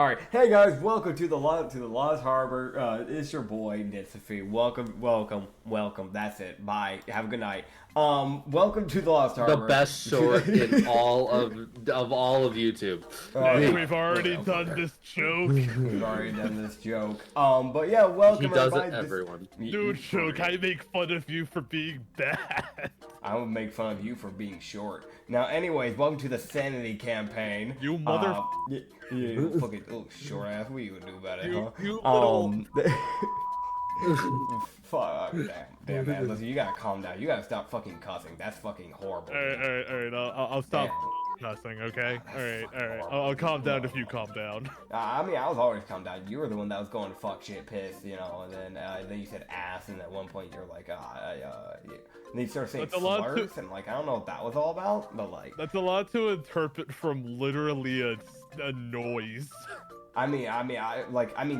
All right, hey guys, welcome to the Lost Harbor. It's your boy Nitsify. Welcome. That's it. Bye. Have a good night. Welcome to the Lost The Harbor. best short in all of YouTube. We've already done this joke. We've already done this joke. But yeah, welcome He does everybody. it, everyone. Dude, joke, I make fun of you for being bad. I would make fun of you for being short. Now, anyways, welcome to the Sanity Campaign. You mother... Yeah, fucking short ass. What you gonna do about it, huh? You little... Fuck, damn, man. Listen, you gotta calm down. You gotta stop fucking cussing. That's fucking horrible. Alright, I'll stop cussing, okay? Alright, I'll calm down if you calm down. I mean, I was always calm down. You were the one that was going fuck shit pissed, you know, and then you said ass, and at one point you're like, and then you started saying slurs, and like, I don't know what that was all about, but like... That's a lot to interpret from literally a noise. I mean,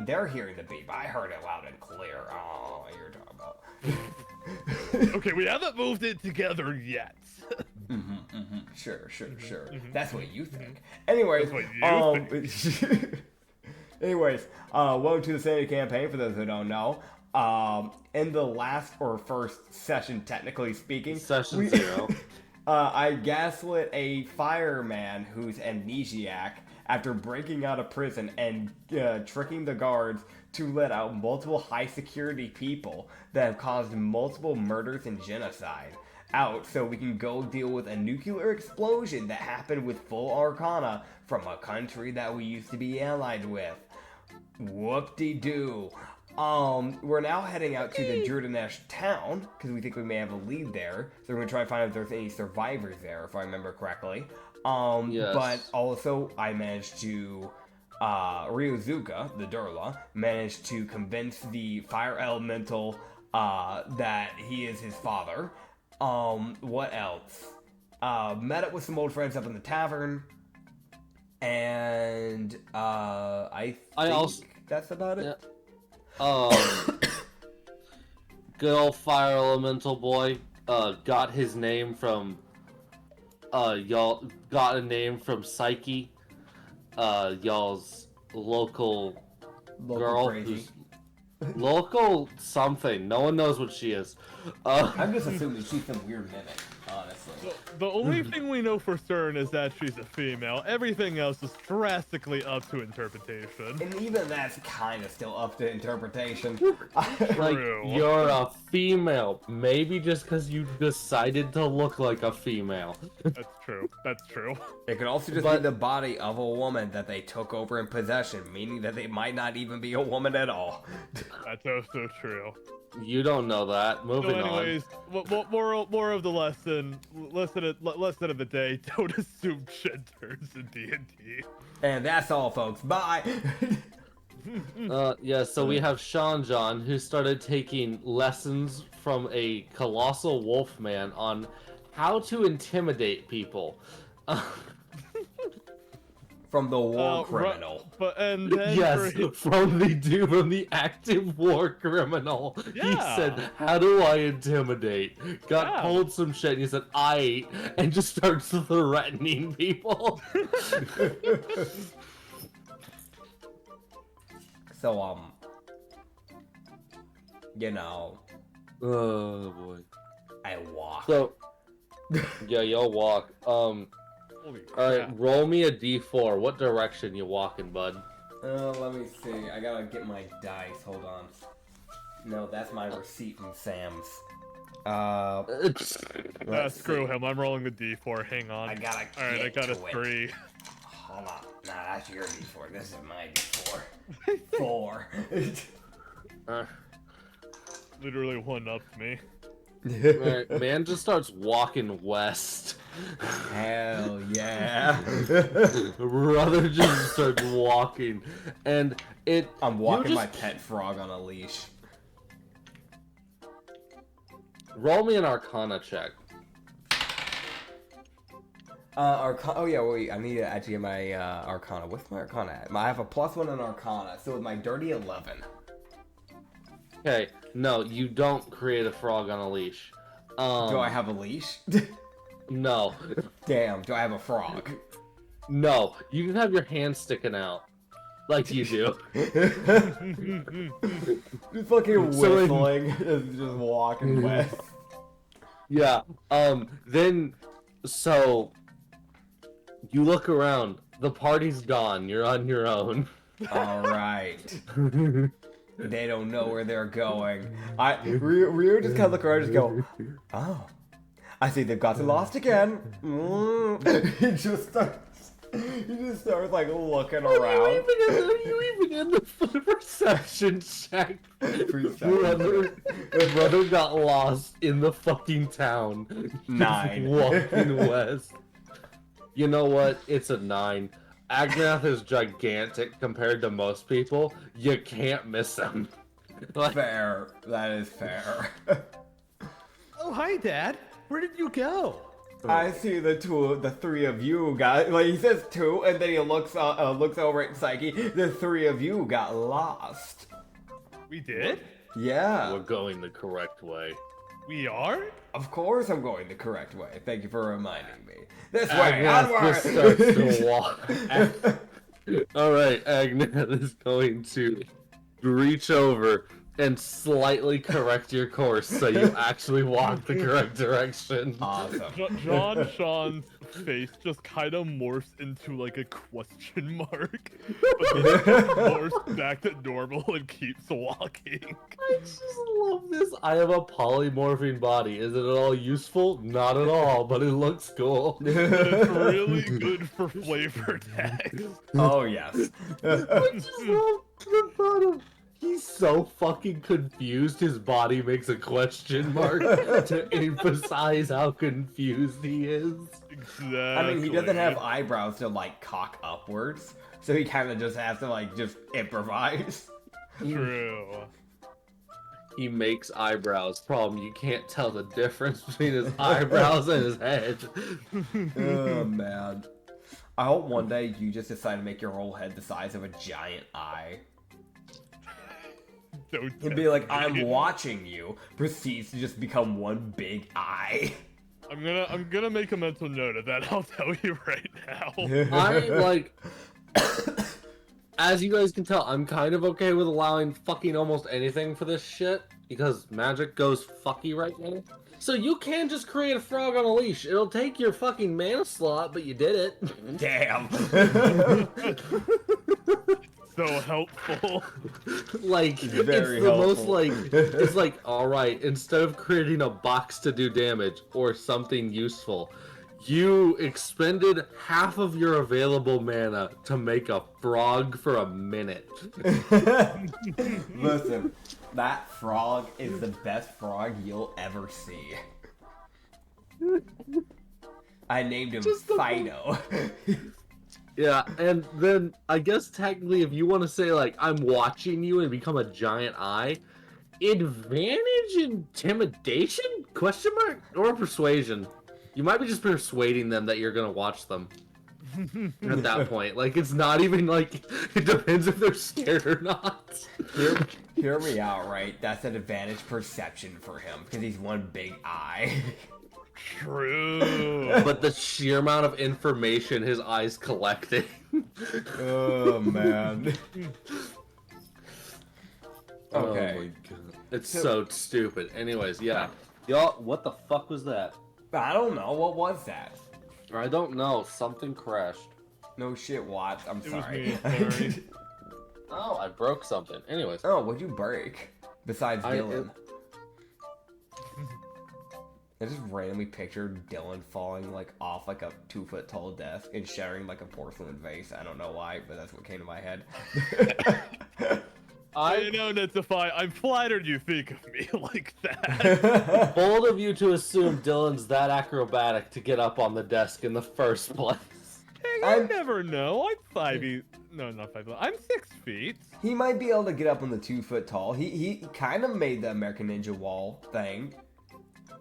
they're hearing the beep. I heard it loud and clear. Oh, you're talking about. Okay, we haven't moved it together yet. Sure. That's what you think. Anyways, anyways, welcome to the Sanity Campaign. For those who don't know, in the last or first session, technically speaking, Session 0. I gaslit a fireman who's amnesiac after breaking out of prison and tricking the guards to let out multiple high-security people that have caused multiple murders and genocide out so we can go deal with a nuclear explosion that happened with full arcana from a country that we used to be allied with. Whoop-de-doo. We're now heading out to the Jordanesh town, because we think we may have a lead there. So we're going to try and find out if there's any survivors there, if I remember correctly. Yes. But also, I managed to, Ryozuka, the Durla, managed to convince the fire elemental, that he is his father. What else? Met up with some old friends up in the tavern. And, I think that's about it. Yeah. Good old fire elemental boy, got his name from, y'all got a name from Psyche, y'all's local girl crazy. who's local something. No one knows what she is. I'm just assuming she's some weird mimic, honestly. The only thing we know for certain is that she's a female. Everything else is drastically up to interpretation. And even that's kind of still up to interpretation. Like, you're a female. Maybe just because you decided to look like a female. That's true. It could also just be the body of a woman that they took over in possession, meaning that they might not even be a woman at all. That's also true. You don't know that. Moving anyways, on. More of the lesson of the day. Don't assume genders in D&D. And that's all, folks. Bye. Yeah, so we have Sean John, who started taking lessons from a colossal wolf man on how to intimidate people. From the war criminal. And then yes, from the active war criminal. Yeah. He said, "How do I intimidate?" Got told some shit, and he said, "I," and just starts threatening people. So, you know. Oh boy. I walk. So, yeah, you'll walk. Alright, roll me a d4. What direction you walking, bud? Let me see. I gotta get my dice. Hold on. No, that's my receipt from Sam's. Screw him. I'm rolling the d4. Hang on. I gotta Alright, I got a 3. Hold on. Nah, that's your d4. This is my d4. 4. Literally one-upped me. Right, man just starts walking west. Hell yeah. Brother just starts walking. And I'm walking my pet frog on a leash. Roll me an Arcana check. Oh yeah, wait, I need to actually get my, Arcana. What's my Arcana at? I have a +1 in Arcana, so with my dirty 11. Okay, no, you don't create a frog on a leash. Do I have a leash? No. Damn, do I have a frog? No, you can have your hand sticking out. Like you do. Just fucking So in- whistling, just walking west. Yeah. Then, so you look around. The party's gone. You're on your own. All right. They don't know where they're going. Ryu just kind of look around and just go, oh, I see they've gotten lost again. He just starts like looking around. Are you even in the perception check? Brother got lost in the fucking town. 9. Walking west. You know what? It's a 9. Agnath is gigantic compared to most people. You can't miss him. Like, Fair. That is fair. Oh, hi, Dad. Where did you go? I see the three of you guys. Like he says 2, and then he looks over at Psyche. The 3 of you got lost. We did? Yeah. we're going the correct way. We are? Of course I'm going the correct way. Thank you for reminding me. This way, Agnath just onward! starts to walk. Alright, Agnath is going to reach over and slightly correct your course so you actually walk the correct direction. Awesome. John Sean's face just kind of morphs into like a question mark, but then morphs back to normal and keeps walking. I just love this. I have a polymorphing body. Is it at all useful? Not at all, but it looks cool. But it's really good for flavor text. Oh yes. I just love the thought of he's so fucking confused his body makes a question mark to emphasize how confused he is. Exactly. I mean, he doesn't have eyebrows to like cock upwards, so he kind of just has to like just improvise. True. He makes eyebrows. Problem, you can't tell the difference between his eyebrows and his head. Oh man. I hope one day you just decide to make your whole head the size of a giant eye. Don't It'd be like, I'm watching you, proceeds to just become one big eye. I'm gonna make a mental note of that. I'll tell you right now. I like, as you guys can tell, I'm kind of okay with allowing fucking almost anything for this shit because magic goes fucky right now. So you can just create a frog on a leash. It'll take your fucking mana slot, but you did it. Damn. So helpful. Like, Very it's the most helpful. like, it's like, alright, instead of creating a box to do damage or something useful, you expended half of your available mana to make a frog for a minute. Listen, that frog is the best frog you'll ever see. I named him Just the- Fido. Yeah, and then I guess technically if you want to say like, I'm watching you and become a giant eye, advantage intimidation? Question mark? Or persuasion? You might be just persuading them that you're gonna watch them. At that point, like it's not even like it depends if they're scared or not. Hear me out, right? That's an advantage perception for him because he's one big eye. True. But the sheer amount of information his eyes collecting. Oh man. Okay. Oh my god. It's so stupid. Anyways, yeah. Y'all, what the fuck was that? I don't know. What was that? I don't know. Something crashed. No shit, Watts. I'm It was sorry. me, sorry. Oh, I broke something. Anyways. Oh, what'd you break? Besides I- Dylan. I just randomly pictured Dylan falling like off like a 2-foot tall desk and shattering like a porcelain vase. I don't know why, but that's what came to my head. I know, Nitsify. I'm flattered you think of me like that. Bold of you to assume Dylan's that acrobatic to get up on the desk in the first place. Hey, I never know. I'm 5 No, not 5 I'm 6 feet. He might be able to get up on the 2-foot tall. He kind of made the American Ninja Wall thing.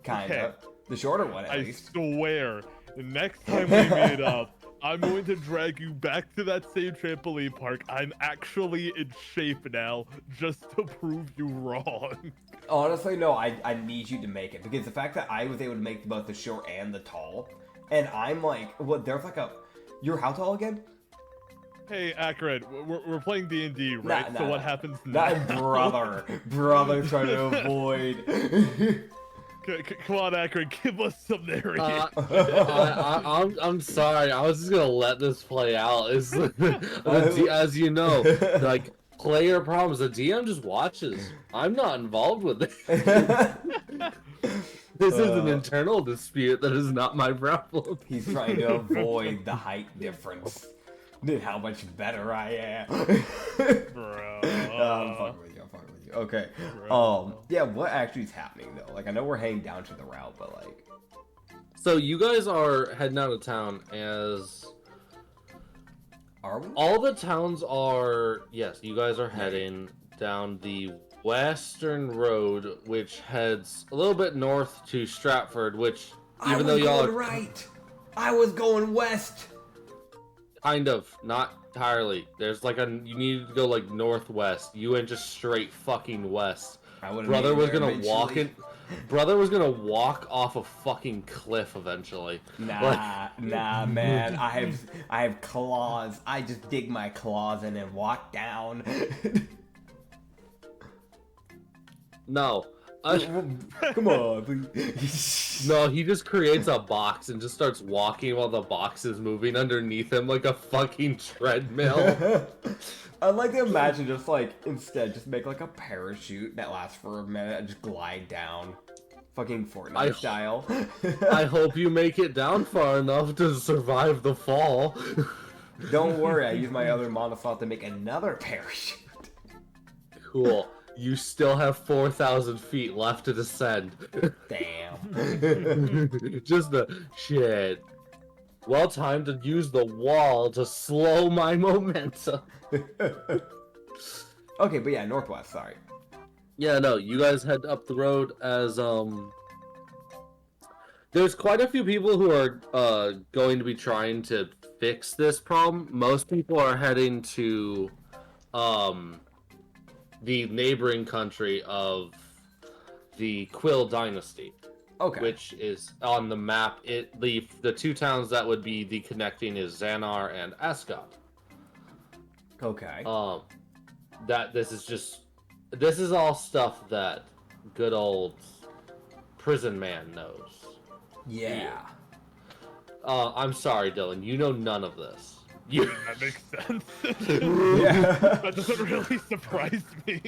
Kind of. Okay. The shorter one, at I least. swear, the next time we meet up, I'm going to drag you back to that same trampoline park. I'm actually in shape now, just to prove you wrong. Honestly, no, I need you to make it. Because the fact that I was able to make both the short and the tall, and I'm like, what, there's like a... You're how tall again? Hey, Acrid, we're playing D&D, right? So what happens Not now? brother trying to avoid. Come on, Acrid, give us some narrative. I'm sorry. I was just gonna let this play out. As you know, like player problems. The DM just watches. I'm not involved with it. This is an internal dispute that is not my problem. He's trying to avoid the height difference. Dude, how much better I am. Bro. I'm fucking with you. Okay. Yeah, what actually is happening though? Like, I know we're heading down to the route, but like. So you guys are heading out of town as. Are we? All the towns are. Yes, you guys are heading down the western road, which heads a little bit north to Stratford, which even though y'all are right. I was going west. kind of not entirely. There's like you need to go like northwest. You went just straight fucking west. Brother was gonna walk in. Brother was gonna walk off a fucking cliff eventually. Nah, man. I have claws. I just dig my claws in and walk down. No. Come on. No, he just creates a box and just starts walking while the box is moving underneath him like a fucking treadmill. I'd like to imagine just like, instead, just make like a parachute that lasts for a minute and just glide down. Fucking Fortnite style. I hope you make it down far enough to survive the fall. Don't worry, I use my other monoslot to make another parachute. Cool. You still have 4,000 feet left to descend. Damn. Just the shit. Well timed to use the wall to slow my momentum. Okay, but yeah, northwest, sorry. Yeah, no, you guys head up the road as, there's quite a few people who are, going to be trying to fix this problem. Most people are heading to, the neighboring country of the Quill Dynasty. Okay. Which is on the map. The two towns that would be the connecting is Xanar and Ascot. Okay. This is all stuff that good old prison man knows. Yeah. I'm sorry, Dylan. You know none of this. That makes sense. Yeah. That doesn't really surprise me.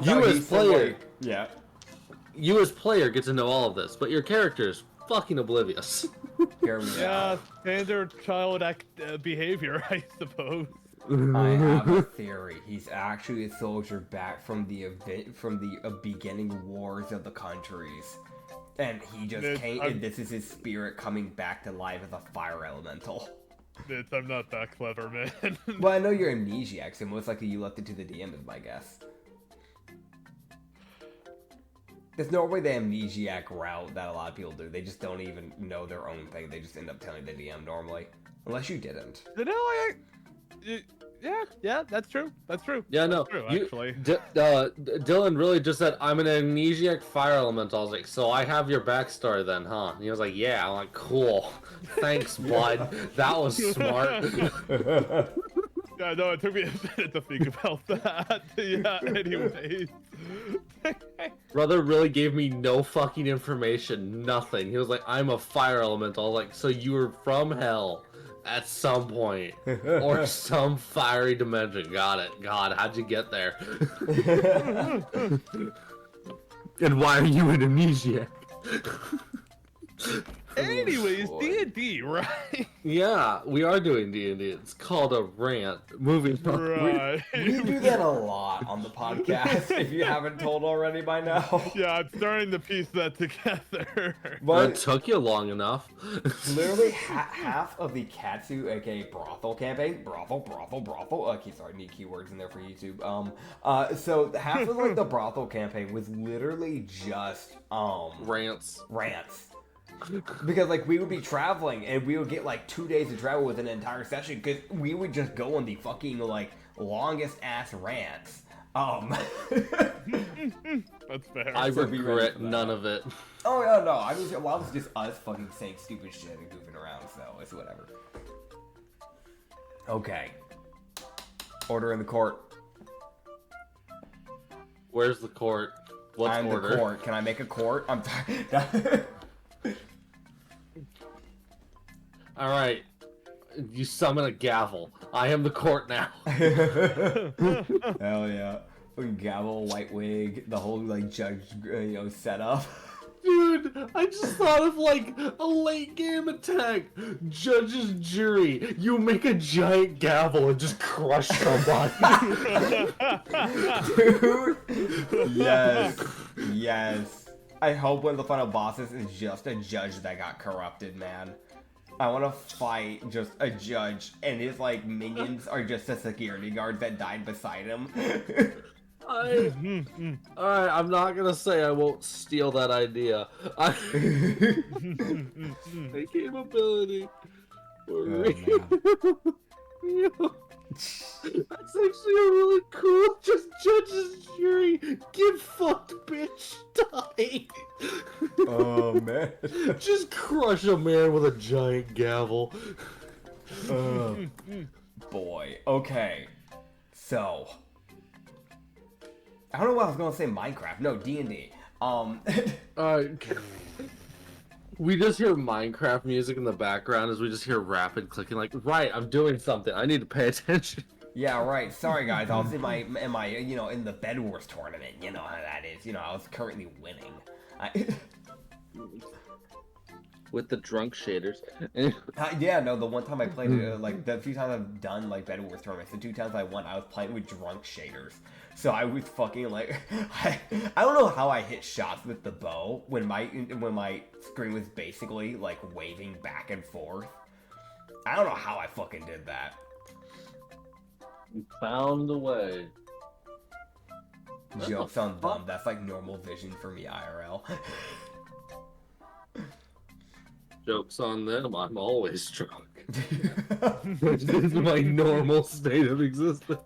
You as player, yeah. You as player get to know all of this, but your character is fucking oblivious. Hear me Yeah, out. standard child behavior, I suppose. I have a theory. He's actually a soldier back from the beginning wars of the countries. And he just came, and this is his spirit coming back to life as a fire elemental. I'm not that clever, man. Well, I know you're amnesiac, so most likely you left it to the DM is my guess. There's normally the amnesiac route that a lot of people do. They just don't even know their own thing. They just end up telling the DM normally. Unless you didn't. Yeah, that's true. That's true. Yeah, no. That's true, actually. Dylan really just said, I'm an amnesiac fire elemental. I was like, so I have your backstory then, huh? And he was like, yeah. I'm like, cool. Thanks, bud. That was smart. Yeah, no, it took me a minute to think about that. Yeah, anyways. Brother really gave me no fucking information. Nothing. He was like, I'm a fire elemental. I was like, so you were from hell at some point. Or some fiery dimension. Got it. God, how'd you get there? And why are you an amnesiac? Anyways, D&D, right? Yeah, we are doing D&D. It's called a rant. Moving on. Right. We do that a lot on the podcast, if you haven't told already by now. Yeah, I'm starting to piece that together. But it took you long enough. Literally half of the Katsu, aka brothel campaign, brothel. Okay, sorry, need keywords in there for YouTube. So half of like the brothel campaign was literally just Rants. Because like we would be traveling and we would get like 2 days to travel with an entire session because we would just go on the fucking like longest ass rants. That's fair. I regret none of it. Oh yeah, no, I mean a lot of it's just us fucking saying stupid shit and goofing around, so it's whatever. Okay. Order in the court. Where's the court? What's I'm order? the court. Can I make a court? I'm sorry. All right. You summon a gavel. I am the court now. Hell yeah. Fucking gavel, white wig, the whole like judge, setup. Dude, I just thought of like a late game attack. Judge's jury. You make a giant gavel and just crush somebody. Dude. Yes. Yes. I hope one of the final bosses is just a judge that got corrupted, man. I want to fight just a judge, and his like minions are just the security guards that died beside him. Alright, I'm not gonna say I won't steal that idea. A capability. That's actually a really cool just judge's jury. Get fucked, bitch. Die. Oh man. Just crush a man with a giant gavel. Boy. Okay. So. I don't know what I was gonna say. Minecraft. No, D&D. We just hear Minecraft music in the background as we just hear rapid clicking. Like, right, I'm doing something. I need to pay attention. Yeah, right. Sorry, guys. I was in my, in the Bed Wars tournament. You know how that is. I was currently winning. With the drunk shaders. Yeah, no, the one time I played, like, the few times I've done, like, Bed Wars tournaments, the 2 times I won, I was playing with drunk shaders. So I was fucking, like, I don't know how I hit shots with the bow when my screen was basically, like, waving back and forth. I don't know how I fucking did that. You found a way. Jokes on them. That's, like, normal vision for me, IRL. Joke's on them, I'm always drunk. This is my normal state of existence.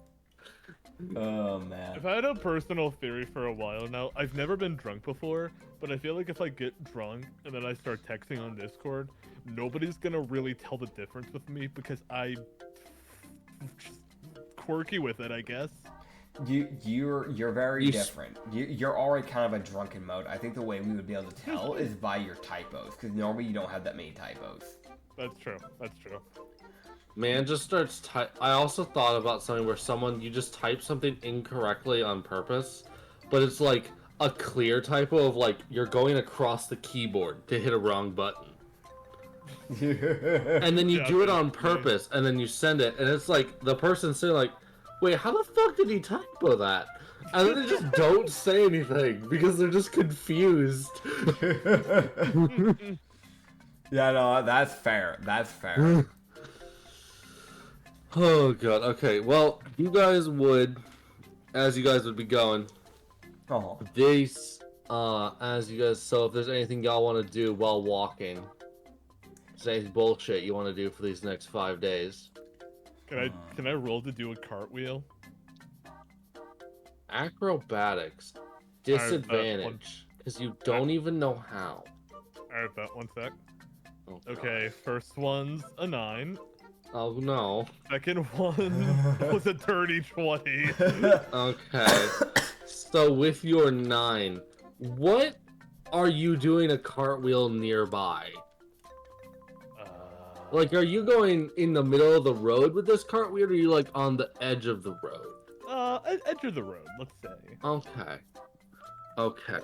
Oh, man. I've had a personal theory for a while now. I've never been drunk before, but I feel like if I get drunk and then I start texting on Discord, nobody's gonna really tell the difference with me because I'm just quirky with it, I guess. You're very different. You're already kind of a drunken mode. I think the way we would be able to tell is by your typos, because normally you don't have that many typos. That's true. That's true. Man just starts I also thought about something where you just type something incorrectly on purpose, but it's like a clear typo of like you're going across the keyboard to hit a wrong button. And then you do it on purpose, and then you send it, and it's like the person's saying like, wait, how the fuck did he typo that? And then they just don't say anything because they're just confused. Yeah, no, that's fair. That's fair. Oh god, okay. Well, as you guys would be going, Oh. this, so if there's anything y'all want to do while walking, is there any bullshit you want to do for these next 5 days? Can I roll to do a cartwheel? Acrobatics. Disadvantage. Because you don't even know how. Alright, bet 1 sec. Oh, Okay, first one's a 9. Oh no. Second one was a dirty 20. Okay. So with your 9, what are you doing a cartwheel nearby? Like, are you going in the middle of the road with this cartwheel, or are you like on the edge of the road? Edge of the road, let's say. Okay. Okay.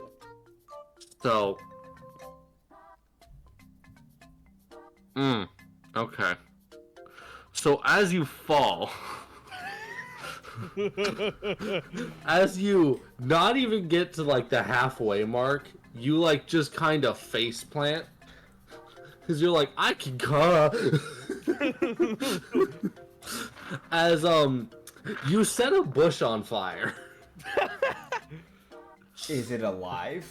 So. Okay. So as you fall, as you not even get to like the halfway mark, you like just kind of face plant. Cause you're like, I can go. As you set a bush on fire. Is it alive?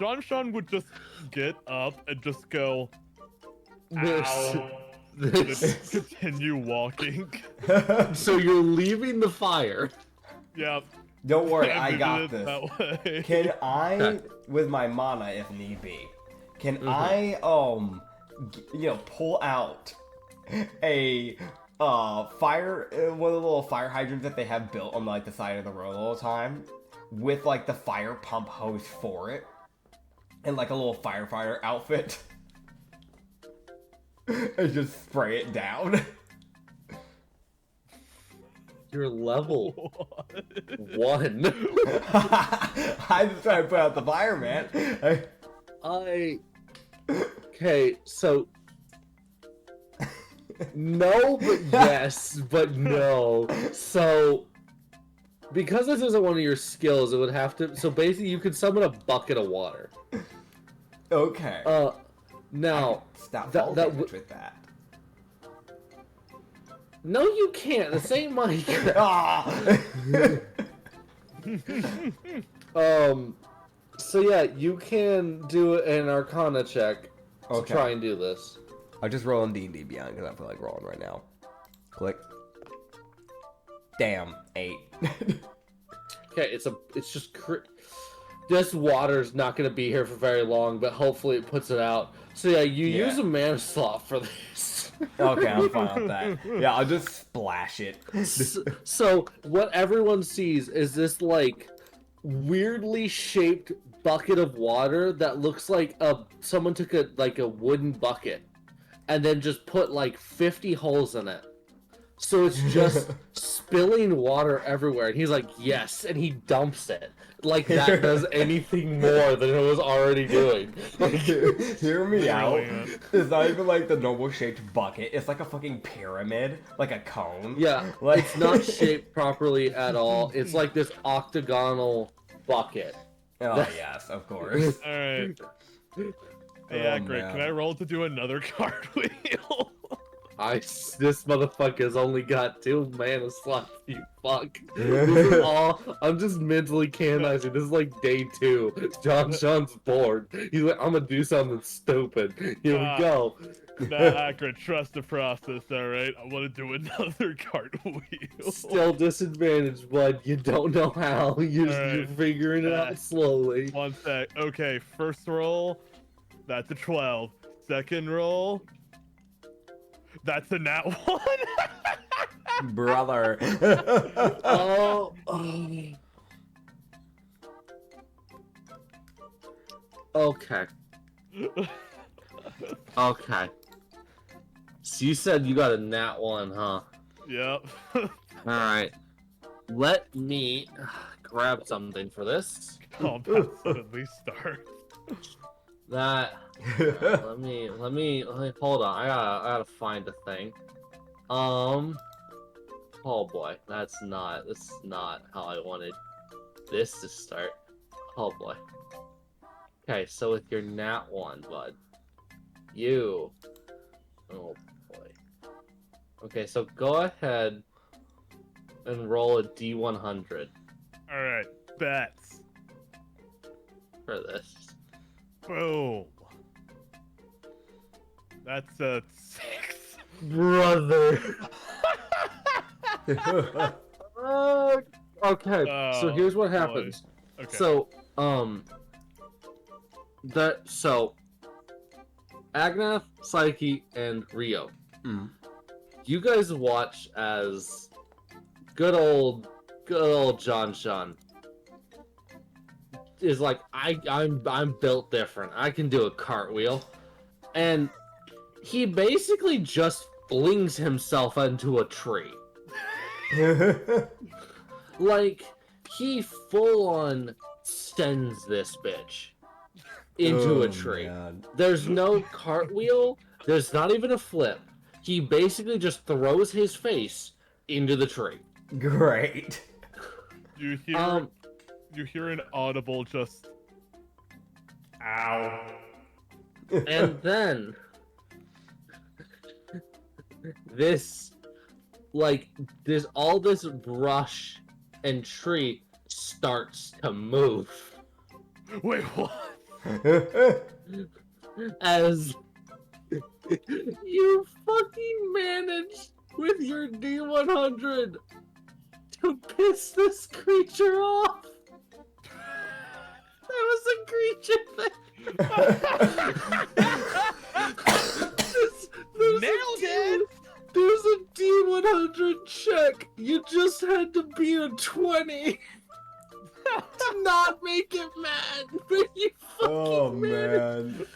John Sean would just get up and just go, ow, This. continue walking. So you're leaving the fire. Yeah. Don't worry, I did got it this. that way. Can I, with my mana if need be, can I, pull out a fire, one of the little fire hydrants that they have built on like the side of the road all the time, with like the fire pump hose for it, and like a little firefighter outfit, and just spray it down. You're level 1. I just trying to put out the fire, man. Okay, so no, but yes, but no. So because this isn't one of your skills, it would have to. So basically, you could summon a bucket of water. Okay. Now Stop that with that. No, you can't. This ain't Minecraft. So yeah, you can do an Arcana check to try and do this. I'll just roll in D&D Beyond because I feel like rolling right now. Click. Damn, 8. Okay, it's just this water's not gonna be here for very long, but hopefully it puts it out. So yeah, you use a mana slot for this. Okay, I'm fine with that. Yeah, I'll just splash it. So what everyone sees is this like weirdly shaped bucket of water that looks like someone took a wooden bucket and then just put like 50 holes in it. So it's just spilling water everywhere. And he's like, yes, and he dumps it. Like that does anything more than it was already doing. Like, hear me out. It's not even like the normal shaped bucket. It's like a fucking pyramid, like a cone. Yeah, like... it's not shaped properly at all. It's like this octagonal bucket. Oh, yes, of course. Alright. Hey, Acrid, can I roll to do another cartwheel? This motherfucker's only got 2 mana slots, you fuck. This is all, I'm just mentally canonizing. This is like day 2. Sean's bored. He's like, I'm gonna do something stupid. Here we go. Nah, Acrid, trust the process, alright? I want to do another cartwheel. Still disadvantaged, bud. You don't know how. You're figuring it out slowly. One sec. Okay, first roll, that's a 12. Second roll, that's a nat 1. Brother. Oh. Okay. Okay. So you said you got a nat 1, huh? Yep. Alright. Let me grab something for this. Combat suddenly starts. That let me hold on. I gotta find a thing. Oh boy, this is not how I wanted this to start. Oh boy. Okay, so with your nat 1, bud. Oh boy. Okay, so go ahead and roll a D100. Alright, bets. For this. Boom. That's a 6. Brother. Okay, so here's what happens. Okay. So, Agnath, Psyche, and Rio. You guys watch as good old John Sean is like, I'm built different. I can do a cartwheel. And he basically just flings himself into a tree. Like, he full on sends this bitch into a tree. Man. There's no cartwheel. There's not even a flip. He basically just throws his face into the tree. Great. You hear an audible just ow. And then all this brush and tree starts to move. Wait, what? As you fucking managed with your D100 to piss this creature off. That was a creature thing. Nailed it! There's a D100 check. You just had to be a 20 to not make it mad. Are you fucking man.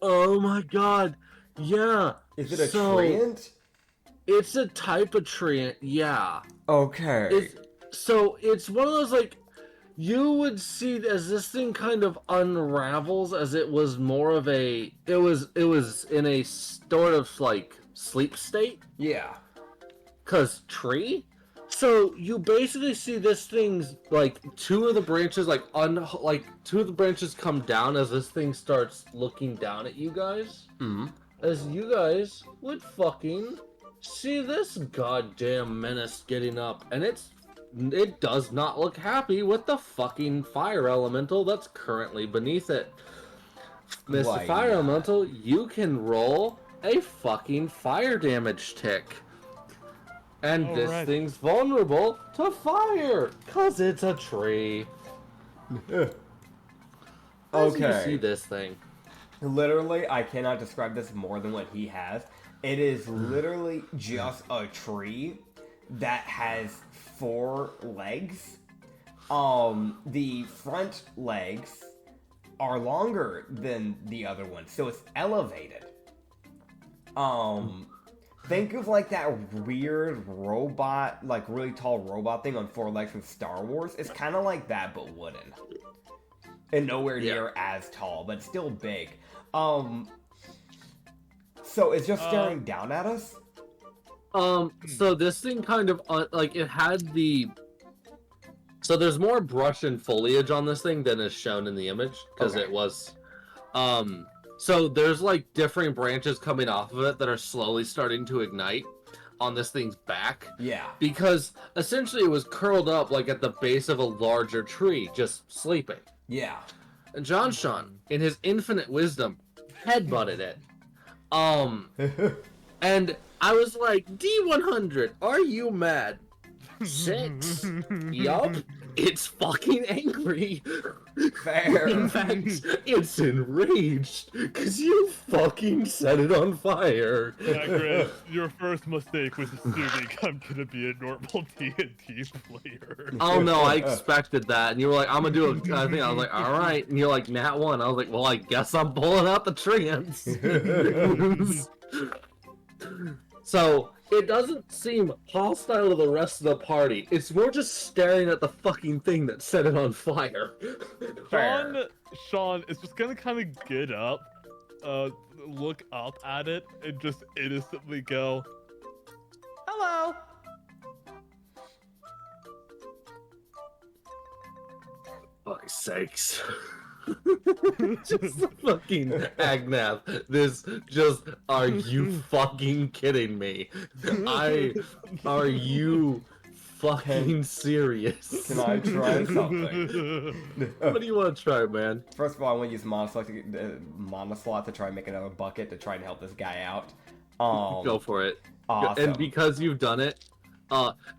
Oh my god. Yeah. Is it a treant? It's a type of treant, yeah. Okay. It's one of those, like, you would see as this thing kind of unravels, as it was more of a, it was in a sort of, like, sleep state. Yeah. 'Cause tree? So you basically see this thing's, like, two of the branches, two of the branches come down as this thing starts looking down at you guys. Mm-hmm. As you guys would fucking see this goddamn menace getting up, and it does not look happy with the fucking fire elemental that's currently beneath it. Mr. Fire Elemental, you can roll a fucking fire damage tick. And this thing's vulnerable to fire, 'cause it's a tree. As you see this thing. Literally, I cannot describe this more than what he has. It is literally just a tree that has 4 legs. The front legs are longer than the other one, so it's elevated. Think of like that weird robot, like really tall robot thing on 4 legs from Star Wars. It's kind of like that, but wooden. And nowhere near as tall, but still big. So it's just staring down at us? So this thing kind of, like, it had the... So there's more brush and foliage on this thing than is shown in the image, because it was... So there's, like, different branches coming off of it that are slowly starting to ignite on this thing's back. Yeah. Because, essentially, it was curled up, like, at the base of a larger tree, just sleeping. Yeah. And John Sean, in his infinite wisdom, headbutted it. And I was like, D100, are you mad? 6. Yup. It's fucking angry. Fair. In fact, it's enraged because you fucking set it on fire. Acrid, your first mistake was assuming I'm gonna be a normal D&D player. Oh no, I expected that, and you were like, "I'm gonna do a thing." I was like, "All right," and you're like, "Nat 1." I was like, "Well, I guess I'm pulling out the trans." So it doesn't seem hostile to the rest of the party. It's more just staring at the fucking thing that set it on fire. Sean is just gonna kind of get up, look up at it, and just innocently go, "Hello." Fuck's sakes. Just fucking Agnath. This just, are you fucking kidding me? Are you fucking serious? Can I try something? What do you want to try, man? First of all, I want to use Monoslot to try and make another bucket to try and help this guy out. Go for it. Awesome. And because you've done it,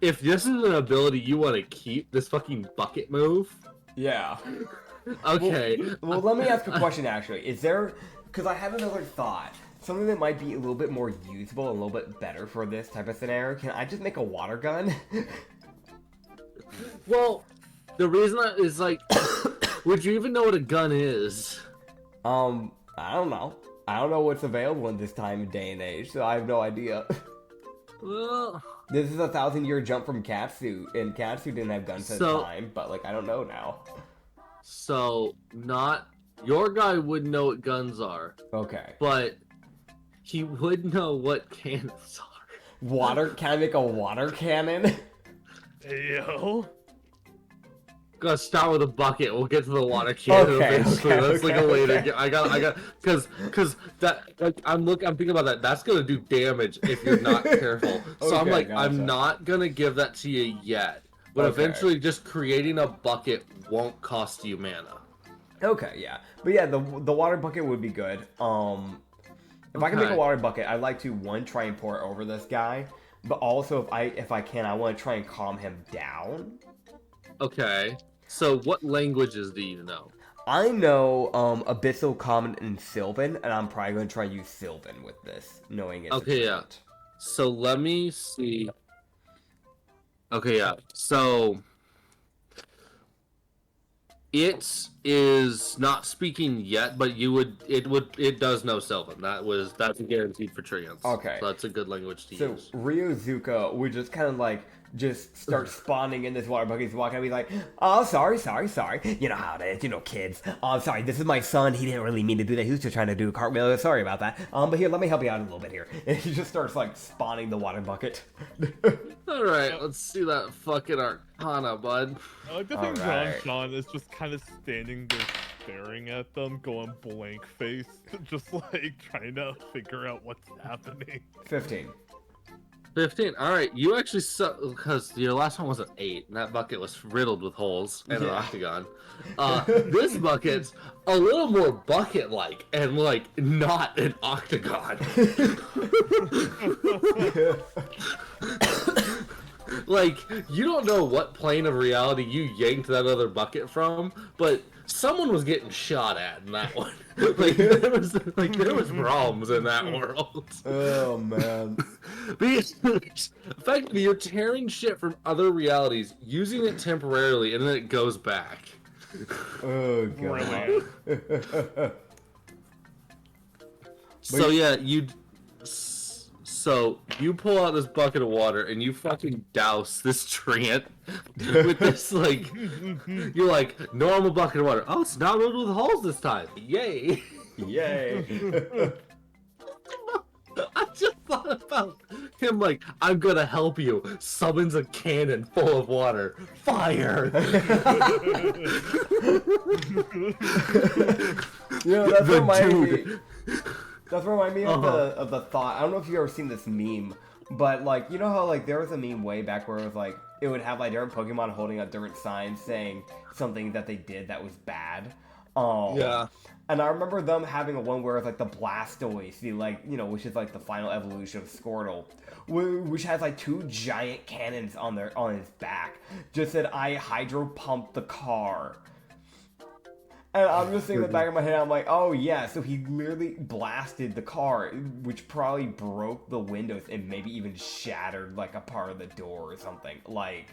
if this is an ability you want to keep, this fucking bucket move. Yeah. Okay. Well, let me ask a question, actually. Is there... Because I have another thought. Something that might be a little bit more usable and a little bit better for this type of scenario. Can I just make a water gun? Well, the reason is, like... would you even know what a gun is? I don't know. I don't know what's available in this time and day and age, so I have no idea. Well... This is a 1,000-year jump from Katsu, and Katsu didn't have guns at the time, but, like, I don't know now. So, your guy wouldn't know what guns are. Okay. But he would know what cannons are. Can I make a water cannon? Yo. Gotta start with a bucket. We'll get to the water cannon eventually. That's like a later. Okay. I got, because that, like, I'm thinking about that. That's gonna do damage if you're not careful. So I'm like, gotcha. I'm not gonna give that to you yet. But eventually, just creating a bucket won't cost you mana. Okay, yeah. But yeah, the water bucket would be good. If I can make a water bucket, I'd like to, one, try and pour it over this guy. But also, if I can, I want to try and calm him down. Okay. So what languages do you know? I know Abyssal, Common, and Sylvan, and I'm probably going to try to use Sylvan with this, knowing it's Okay, a yeah. treant. So let me see. Okay, yeah. So it is not speaking yet, but it does know Sylvan. That's guaranteed for Treants. Okay. So that's a good language to So use. Ryozuka would just kind of like just start spawning in this water bucket. He's walking and be like, "Oh, sorry. You know how it is, kids. Oh, sorry. This is my son. He didn't really mean to do that. He was just trying to do a cartwheel. Sorry about that. But here, let me help you out a little bit here." And he just starts like spawning the water bucket. All right, let's see that fucking Arcana, bud. I like to think Alright. Sean is just kind of standing there staring at them, going blank face, just like trying to figure out what's happening. 15. 15. All right, you actually because your last one was an 8, and that bucket was riddled with holes and an Yeah. octagon. This bucket's a little more bucket-like and like not an octagon. Like, you don't know what plane of reality you yanked that other bucket from, but someone was getting shot at in that one. there was problems in that world. Oh man. Because effectively you're tearing shit from other realities, using it temporarily, and then it goes back. Oh god. So yeah, So you pull out this bucket of water and you fucking douse this treant with this like you're like normal bucket of water. Oh, it's not riddled with holes this time. Yay! Yay. I just thought about him like, I'm gonna help you. Summons a cannon full of water. Fire! That's The reminding me. dude. That's reminding me Uh-huh. of the thought. I don't know if you've ever seen this meme, but like you know how like there was a meme way back where it was like it would have like different Pokemon holding up different signs saying something that they did that was bad. Yeah. And I remember them having a one where it's like the Blastoise, the like which is like the final evolution of Squirtle, which has like 2 giant cannons on his back. Just said, "I hydro pumped the car." And I'm just thinking in the back of my head, I'm like, oh yeah, so he literally blasted the car, which probably broke the windows and maybe even shattered like a part of the door or something. Like,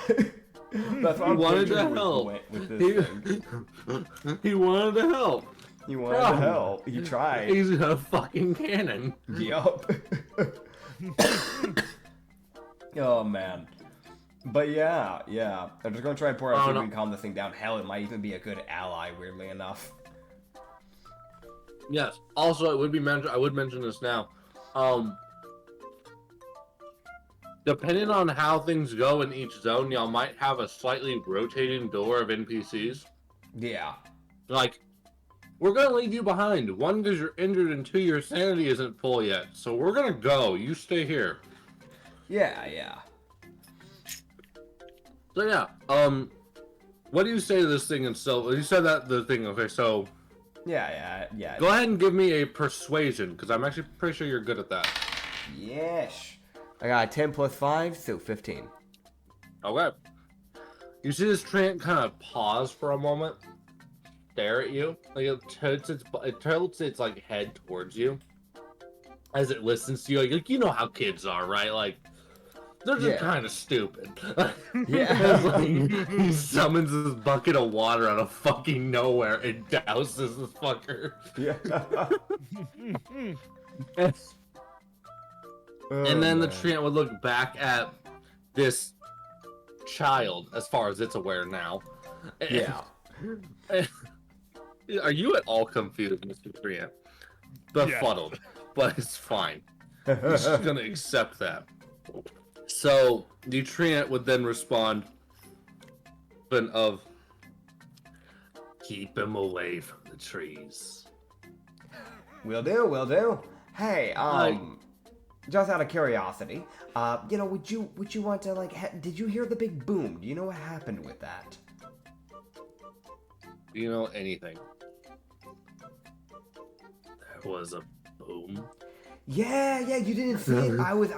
that's what He I'm wanted to picturing help. with this thing. He wanted to help. He wanted to help. He tried. He's got a fucking cannon. Yup. Oh man. But yeah. I'm just gonna try and pour out so we can calm this thing down. Hell, it might even be a good ally, weirdly enough. Yes. Also, it would be mentioned. I would mention this now. Depending on how things go in each zone, y'all might have a slightly rotating door of NPCs. Yeah. Like, we're gonna leave you behind. 1, because you're injured, and 2, your sanity isn't full yet. So we're gonna go. You stay here. Yeah. So yeah. What do you say to this thing? And so you said that the thing. Okay, so Yeah. go ahead and give me a persuasion, because I'm actually pretty sure you're good at that. Yes. I got a 10 plus 5, so 15. Okay. You see this treant kind of pause for a moment, stare at you, like it tilts its like head towards you as it listens to you. Like you know how kids are, right? Like they're just kind of stupid. Yeah. Like, he summons this bucket of water out of fucking nowhere and douses this fucker. Yeah. And then the treant would look back at this child, as far as it's aware now. Yeah. Are you at all confused, Mr. Treant? Befuddled, but it's fine. He's just gonna accept that. So the treant would then respond of keep him away from the trees. Will do. Hey, just out of curiosity, would you want to did you hear the big boom? Do you know what happened with that? Do you know anything? There was a boom. Yeah, you didn't see it. I was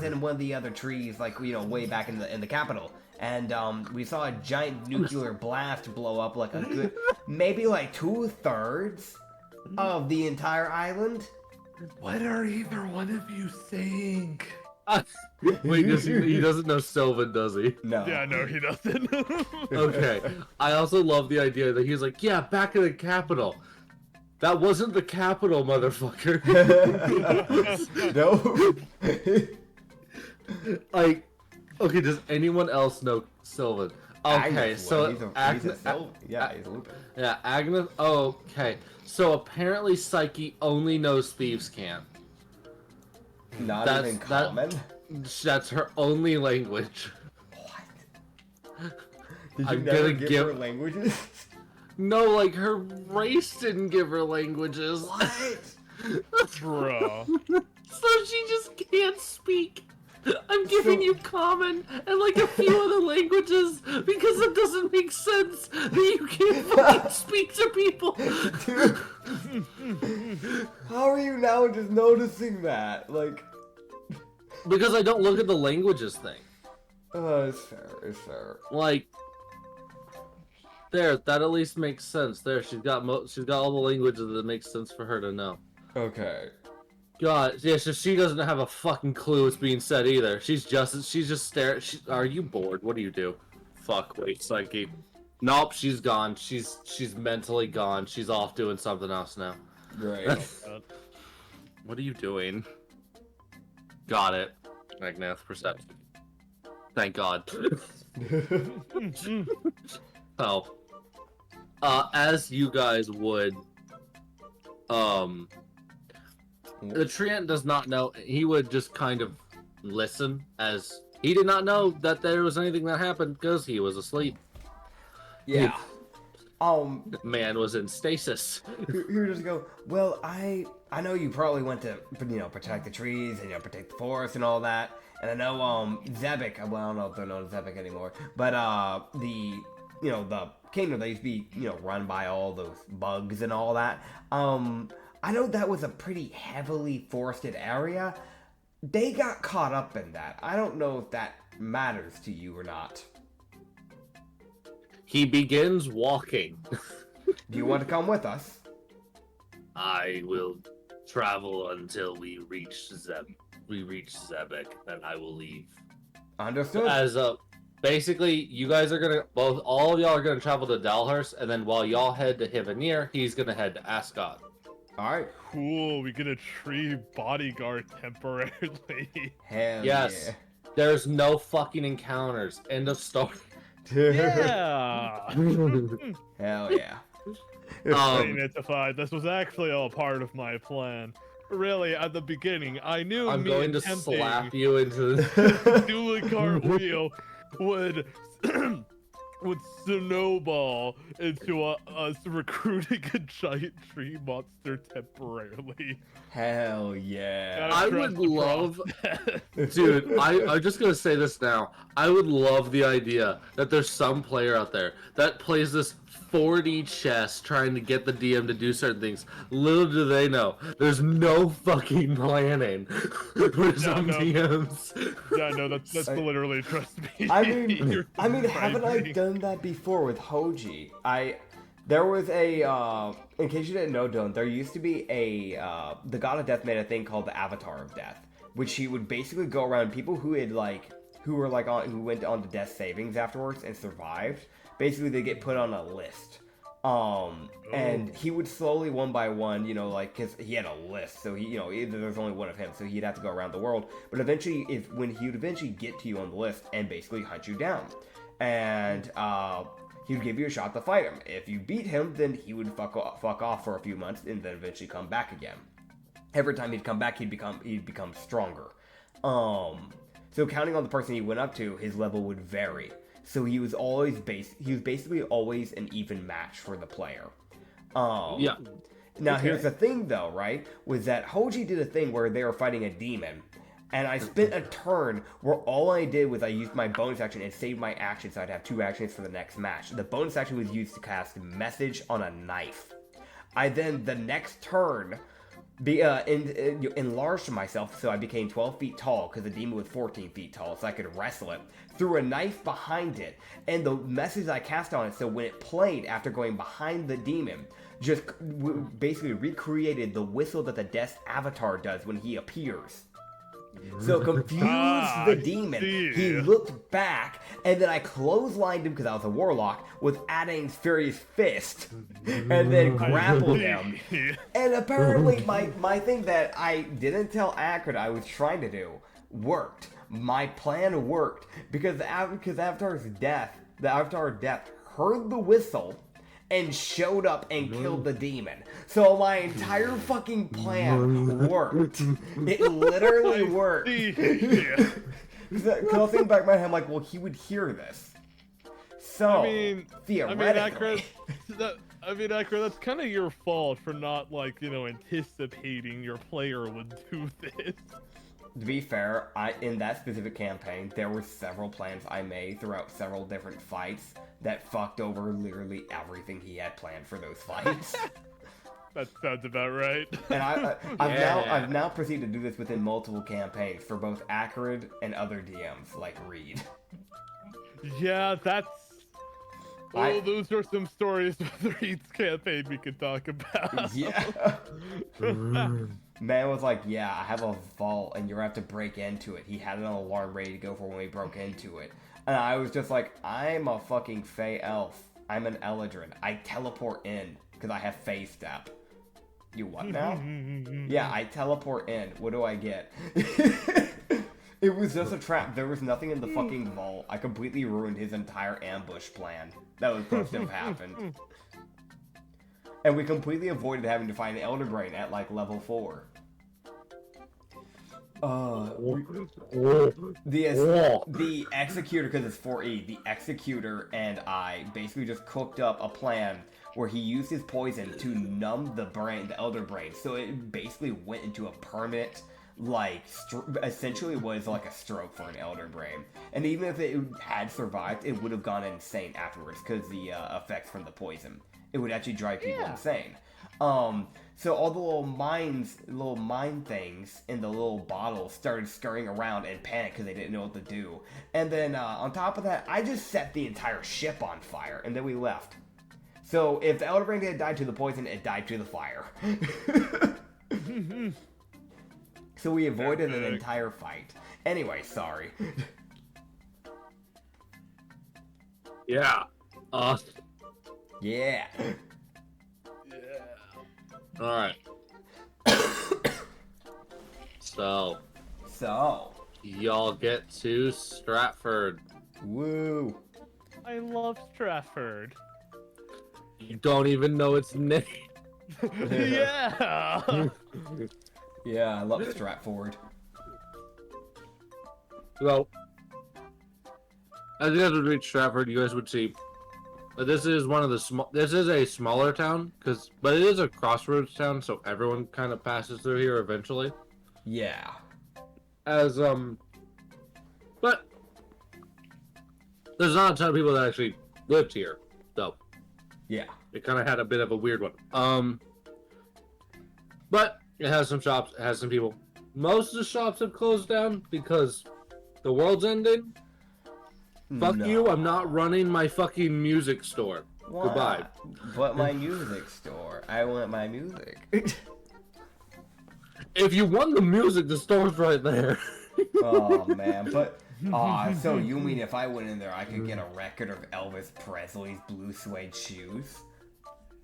in one of the other trees, like way back in the capital, and we saw a giant nuclear blast blow up like a good, maybe like 2/3 of the entire island. What are either one of you saying? Wait, he doesn't know Sylvan, does he? No. Yeah, no, he doesn't. Okay. I also love the idea that he's like, yeah, back in the capital. That wasn't the capital, motherfucker. No. Like, okay, does anyone else know Sylvan? Okay, Agnes, so he's a Lupin. Yeah, Agnes. Oh, okay, so apparently Psyche only knows thieves' can. Not even common. That's her only language. What? Did you I'm never gonna give give her languages? No, like her race didn't give her languages. What? Bro. So she just can't speak. I'm giving you common and like a few other languages because it doesn't make sense that you can't fucking speak to people. Dude. How are you now just noticing that? Like, Because I don't look at the languages thing. it's fair. Like, there, that at least makes sense. There, she's got all the languages that make sense for her to know. Okay. God, yeah, so she doesn't have a fucking clue what's being said either. She's just staring. Are you bored? What do you do? Fuck, wait, Psyche. Nope, she's gone. She's mentally gone. She's off doing something else now. Great. What are you doing? Got it. Magnath perception. Thank God. Oh. As you guys would, the treant does not know. He would just kind of listen, as he did not know that there was anything that happened because he was asleep. Yeah. The man was in stasis. Here just go. Well, I know you probably went to protect the trees and protect the forest and all that. And I know Zebek. Well, I don't know if they're known as Zebek anymore. But the kingdom, they used to be run by all those bugs and all that. I know that was a pretty heavily forested area. They got caught up in that. I don't know if that matters to you or not. He begins walking. Do you want to come with us? I will travel until we reach Zebek, then I will leave. Understood. As basically, you guys are all of y'all are gonna travel to Dalhurst, and then while y'all head to Hivanir, he's gonna head to Ascot. Alright. Cool, we get a tree bodyguard temporarily. Hell Yes. yeah. There's no fucking encounters. End of story. Yeah. Hell yeah. Nitsify, this was actually all part of my plan. Really, at the beginning, I knew I'm going to attempting slap you into do a cartwheel would snowball into us recruiting a giant tree monster temporarily. Hell yeah. I would love, dude, I'm just gonna say this now. I would love the idea that there's some player out there that plays this 4D chess trying to get the DM to do certain things. Little do they know, there's no fucking planning for some DMs. Yeah, no, that's literally, trust me. I mean, haven't I Frightening. done that before with Hoji? There was a, in case you didn't know, Dylan, there used to be the God of Death made a thing called the Avatar of Death, which he would basically go around people who went on to death savings afterwards and survived. Basically, they get put on a list. And he would slowly, one by one, because he had a list, so there's only one of him, so he'd have to go around the world. But eventually, when he would eventually get to you on the list and basically hunt you down, and he would give you a shot to fight him. If you beat him, then he would fuck off for a few months and then eventually come back again. Every time he'd come back, he'd become stronger. So counting on the person he went up to, his level would vary. So he was basically always an even match for the player. Yeah. Now here's the thing though, right? Was that Hoji did a thing where they were fighting a demon. And I spent a turn where all I did was I used my bonus action and saved my action so I'd have 2 actions for the next match. The bonus action was used to cast Message on a Knife. I then, the next turn, Enlarged myself so I became 12 feet tall because the demon was 14 feet tall, so I could wrestle it. Threw a knife behind it, and the message I cast on it, so when it played after going behind the demon, just basically recreated the whistle that the Death's avatar does when he appears. So confused the demon. He looked back, and then I clotheslined him because I was a warlock with Adane's Furious Fist, and then grappled him. And apparently, my thing that I didn't tell Acrid I was trying to do worked. My plan worked because the Avatar's death, heard the whistle and showed up and killed the demon. So my entire fucking plan worked. It literally worked. Because I was thinking back in my head, I'm like, well, he would hear this. So, theoretically... Acrid, that's kind of your fault for not, like, anticipating your player would do this. To be fair, in that specific campaign, there were several plans I made throughout several different fights that fucked over literally everything he had planned for those fights. That sounds about right. And I've now proceeded to do this within multiple campaigns for both Acrid and other DMs like Reed. Yeah, those are some stories with Reed's campaign we could talk about. Yeah. Man was like, yeah, I have a vault and you're gonna have to break into it. He had an alarm ready to go for when we broke into it. And I was just like, I'm a fucking Fey elf. I'm an Eladrin. I teleport in because I have Fey step. You what now? Yeah, I teleport in. What do I get? It was just a trap. There was nothing in the fucking vault. I completely ruined his entire ambush plan that was supposed to have happened. And we completely avoided having to find the Elder Brain at like level 4. The Executor, because it's 4E, the Executor and I basically just cooked up a plan where he used his poison to numb the Elder Brain, so it basically went into a permanent, essentially was like a stroke for an Elder Brain. And even if it had survived, it would have gone insane afterwards because the effects from the poison. It would actually drive people insane. So all the little mine things in the little bottles started scurrying around and panicked because they didn't know what to do. And then on top of that, I just set the entire ship on fire, and then we left. So if the Elder Brain had died to the poison, it died to the fire. So we avoided an entire fight. Anyway, sorry. Yeah. Yeah. Alright. So. Y'all get to Stratford. Woo. I love Stratford. You don't even know its name. Yeah. Yeah, I love Stratford. Well, as you guys would reach Stratford, you guys would see this is one of the this is a smaller town, but it is a crossroads town, so everyone kind of passes through here eventually. Yeah. But there's not a ton of people that actually lived here, though. Yeah. It kind of had a bit of a weird one. But it has some shops, it has some people. Most of the shops have closed down because the world's ending. Fuck you, I'm not running my fucking music store. What? Goodbye. But my music store. I want my music. If you want the music, the store's right there. Oh, man. But, so you mean if I went in there, I could get a record of Elvis Presley's blue suede shoes?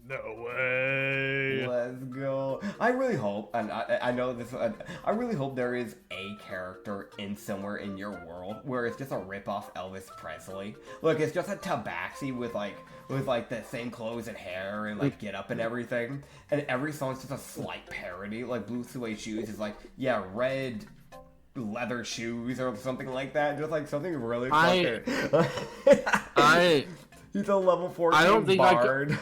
No way. Let's go. I really hope, and I know this, I really hope there is a character somewhere in your world where it's just a rip-off Elvis Presley. Look, it's just a tabaxi with the same clothes and hair and like get up and everything. And every song's just a slight parody. Like Blue Suede Shoes is like, yeah, red leather shoes or something like that. Just like something really fucking... He's a level 14 bard.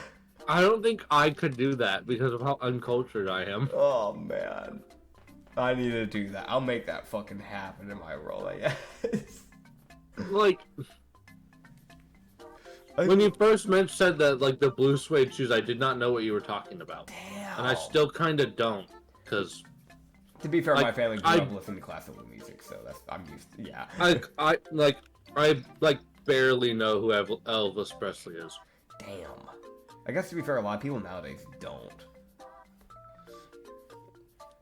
I don't think I could do that because of how uncultured I am. Oh, man. I need to do that. I'll make that fucking happen in my role, I guess. Like, when you first said that, like, the blue suede shoes, I did not know what you were talking about. Damn. And I still kind of don't. because To be fair, Like, my family grew I- up listening to classical music, so I'm used to, yeah. I barely know who Elvis Presley is. Damn. I guess to be fair, a lot of people nowadays don't.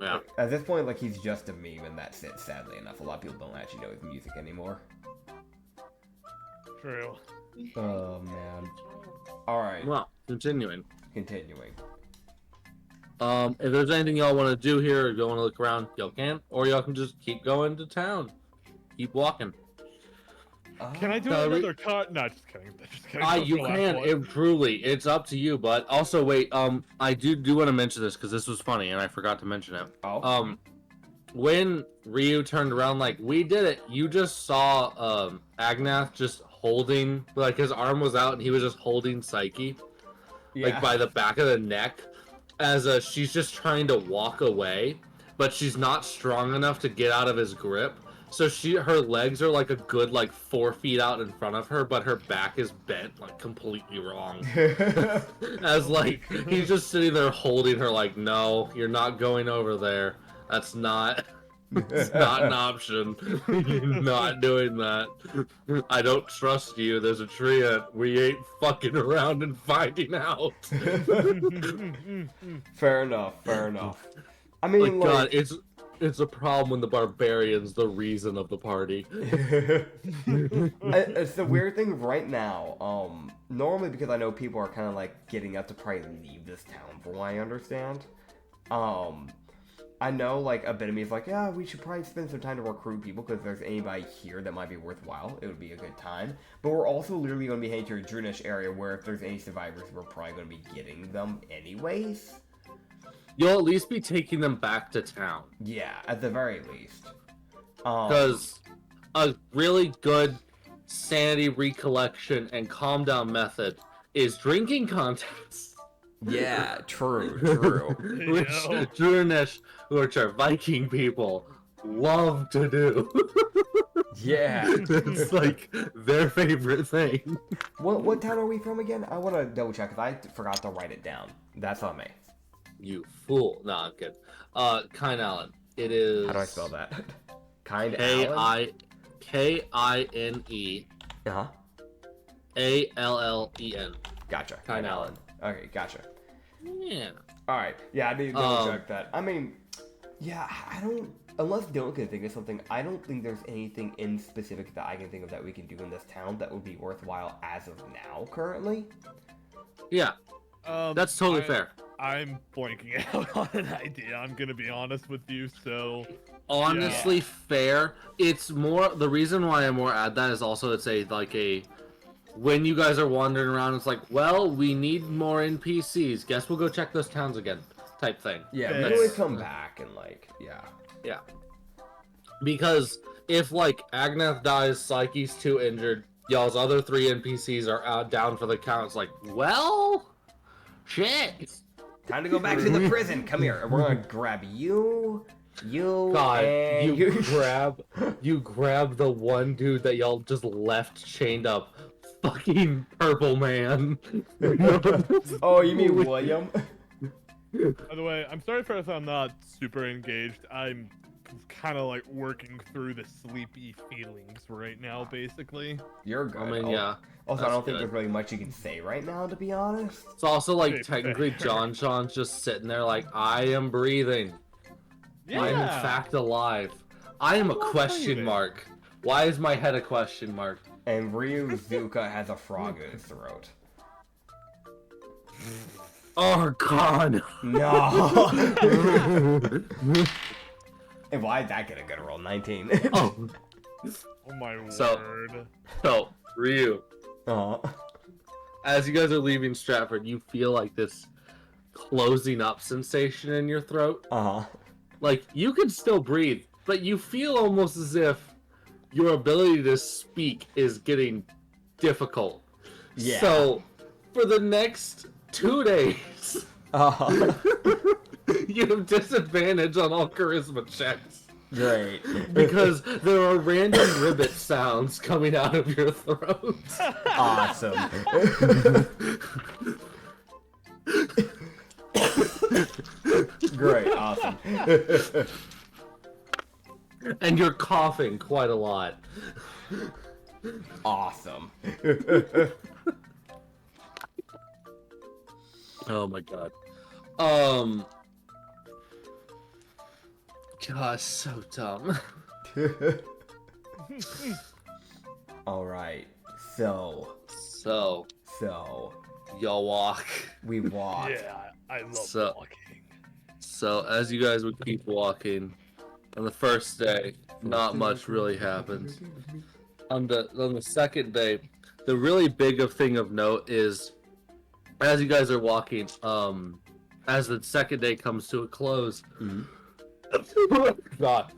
Yeah. At this point, like, he's just a meme, and that's it, sadly enough. A lot of people don't actually know his music anymore. True. Oh, man. Alright, Well, continuing. continuing. If there's anything y'all want to do here or you want to look around, y'all can, or y'all can just keep going to town. Keep walking. Can I do No, another cut? No, just kidding. Just kidding. You Go for can. the last one. Truly, it's up to you. But also, wait. I do want to mention this because this was funny and I forgot to mention it. Oh. When Ryu turned around, like we did it, you just saw Agnath just holding, like his arm was out and he was just holding Psyche, like by the back of the neck, as she's just trying to walk away, but she's not strong enough to get out of his grip. So her legs are like a good 4 feet out in front of her, but her back is bent like completely wrong. As he's just sitting there holding her like, no, you're not going over there. That's not it's not an option. You're not doing that. I don't trust you. There's a tree that we ain't fucking around and finding out. Fair enough, fair enough. I mean, God, it's a problem when the barbarian's the reason of the party. It's the weird thing right now. Normally, because I know people are kind of getting up to probably leave this town, from what I understand. I know a bit of me is yeah, we should probably spend some time to recruit people because if there's anybody here that might be worthwhile, it would be a good time. But we're also literally going to be heading to a Drunish area where if there's any survivors, we're probably going to be getting them anyways. You'll at least be taking them back to town. Yeah, at the very least. Because a really good sanity recollection and calm down method is drinking contests. Yeah, true. Which Drunish, which are Viking people, love to do. Yeah. It's their favorite thing. What town are we from again? I want to double check because I forgot to write it down. That's on me. You fool. Nah, I'm good. Kine Allen. It is... How do I spell that? Allen? Kine Uh-huh. Allen. Gotcha. Kine Allen. Okay, gotcha. Yeah. Alright, yeah, I need to double check that. I mean, yeah, I don't... Unless Dylan can think of something, I don't think there's anything in specific that I can think of that we can do in this town that would be worthwhile as of now, currently. Yeah. That's totally fair. I'm blanking out on an idea. I'm gonna be honest with you. So honestly, fair. It's more the reason why I more add that is also it's a when you guys are wandering around, it's well, we need more NPCs. Guess we'll go check those towns again, type thing. Yeah, we always come back and yeah. Yeah. Because if Agnath dies, Psyche's too injured, y'all's other 3 NPCs are out down for the count. It's well, shit. Time to go back to the prison. Come here. We're gonna grab you, God, and you grab the one dude that y'all just left chained up. Fucking purple man. Oh, you mean William? By the way, I'm sorry if I'm not super engaged. I'm kind of working through the sleepy feelings right now, basically. You're good. I mean, yeah. Also, I don't think there's really much you can say right now, to be honest. It's also technically John Sean's just sitting there I am breathing. Yeah. I am in fact alive. I am a question mark. Why is my head a question mark? And Ryu Zuka has a frog in his throat. Oh God! No! And why did that get a good roll? 19. Oh. Oh my word. So, Ryu, as you guys are leaving Stratford, you feel this closing up sensation in your throat. You can still breathe, but you feel almost as if your ability to speak is getting difficult. Yeah. So, for the next 2 days, you have disadvantage on all charisma checks. Great. Because there are random ribbit sounds coming out of your throat. Awesome. Great, awesome. And you're coughing quite a lot. Awesome. Oh my god. Gosh, so dumb. All right. So Y'all walk. we walk. Yeah, I love So- walking. So as you guys would keep walking, on the first day, not much really happens. On the second day, the really big thing of note is, as you guys are walking, as the second day comes to a close, Mhm. God,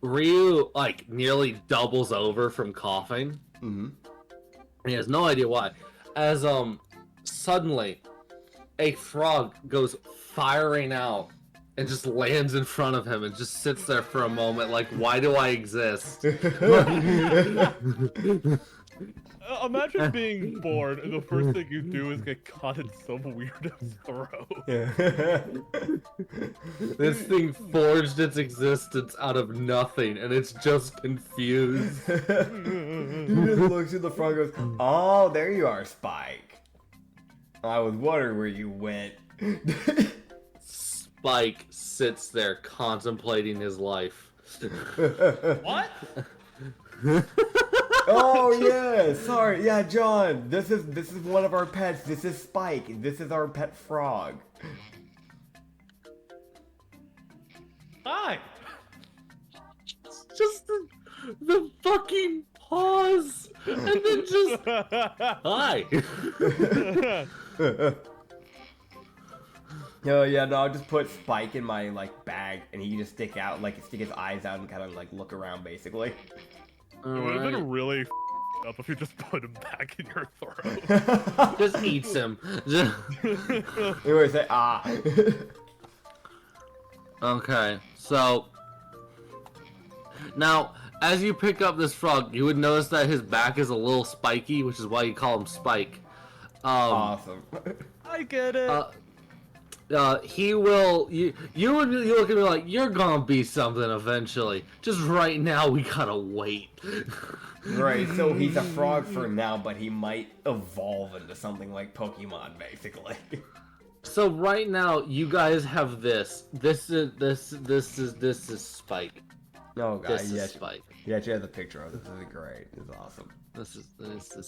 Ryu like nearly doubles over from coughing. Mhm. He has no idea why. As suddenly a frog goes firing out and just lands in front of him and just sits there for a moment like, why do I exist? Imagine being bored and the first thing you do is get caught in some weirdo's throat. This thing forged its existence out of nothing and it's just confused. He just looks at the frog and goes, "Oh, there you are, Spike. I was wondering where you went." Spike sits there contemplating his life. What? Oh yeah, sorry, yeah, John. This is one of our pets. This is Spike. This is our pet frog. Hi. Just the fucking pause and then just hi. Oh yeah, no, I'll just put Spike in my like bag, and he can just stick his eyes out and kind of like look around, basically. It would have been really up if you just put him back in your throat. Just eats him. Anyway, say ah. Okay, so now as you pick up this frog, you would notice that his back is a little spiky, which is why you call him Spike. Awesome. I get it. He will. You look at me like you're gonna be something eventually. Just right now, we gotta wait. Right, so he's a frog for now, but he might evolve into something like Pokemon, basically. So right now, you guys have this. This is Spike. Oh god, This is yeah, Spike. yeah, she has a picture of this. This is great. This is awesome. This is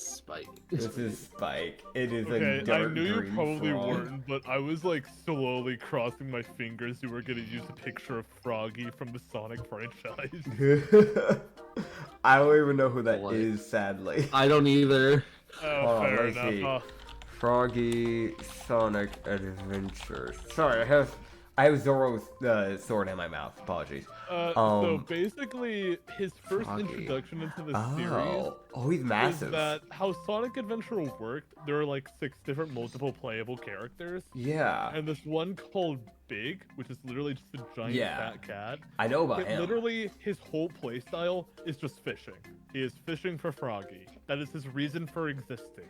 Spike. This is Spike. It is Okay, a dark I knew you green probably frog. weren't, but I was like slowly crossing my fingers you were gonna use a picture of Froggy from the Sonic franchise. I don't even know who that What? is, sadly. I don't either. Oh, Hold on, fair let's enough. see. Huh? Froggy Sonic Adventures. Sorry, I have Zoro's sword in my mouth. Apologies. So basically, his first Froggy. introduction into the series Oh, he's is massive. that how Sonic Adventure worked. There are like 6 different multiple playable characters, Yeah, and this one called Big, which is literally just a giant Yeah. fat cat. I know about him. Literally, his whole playstyle is just fishing. He is fishing for Froggy. That is his reason for existing.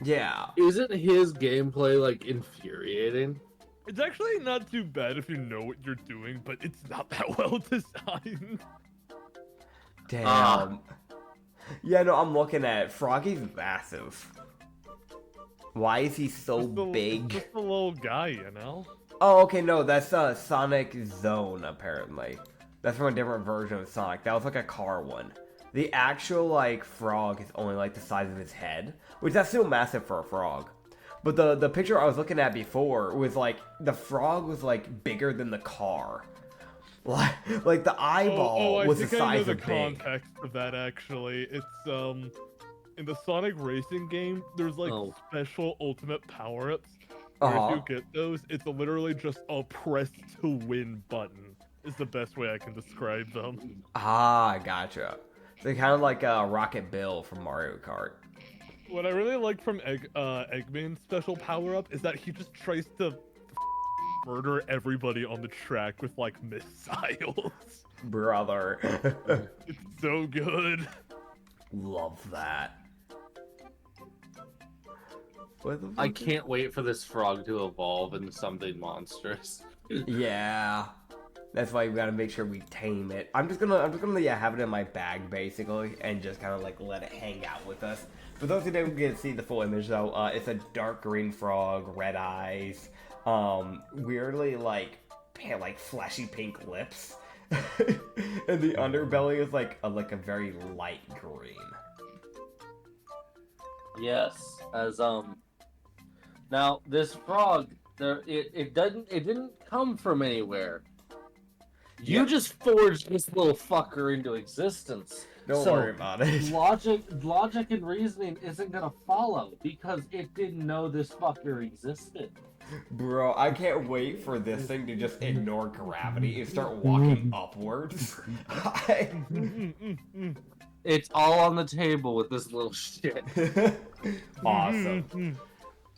Yeah. Isn't his gameplay like infuriating? It's actually not too bad if you know what you're doing, but it's not that well designed. Damn. Yeah, no, I'm looking at it. Froggy's massive. Why is he so big? Just a little guy, you know? Oh, okay, no, that's Sonic Zone, apparently. That's from a different version of Sonic. That was like a car one. The actual, like, frog is only, like, the size of his head, which that's still massive for a frog. But the picture I was looking at before was, like, the frog was, like, bigger than the car. Like the eyeball I was the think I know size the of big. context of that, actually. It's, in the Sonic racing game, there's, like, special ultimate power-ups. Where if you get those, it's literally just a press to win button. Is the best way I can describe them. Ah, gotcha. They're kind of like Rocket Bill from Mario Kart. What I really like from Eggman's special power-up is that he just tries to murder everybody on the track with, like, missiles. Brother. It's so good. Love that. What the fuck I can't wait for this frog to evolve into something monstrous. Yeah. That's why we gotta make sure we tame it. I'm just gonna yeah, have it in my bag basically, and just kind of like let it hang out with us. For those who didn't get to see the full image though, it's a dark green frog, red eyes, weirdly like flashy pink lips, and the underbelly is like a very light green. Yes, as now this frog, it didn't come from anywhere. You Yeah. just forged this little fucker into existence. Don't So, worry about it. Logic and reasoning isn't gonna follow because it didn't know this fucker existed. Bro, I can't wait for this thing to just ignore gravity and start walking upwards. It's all on the table with this little shit. Awesome.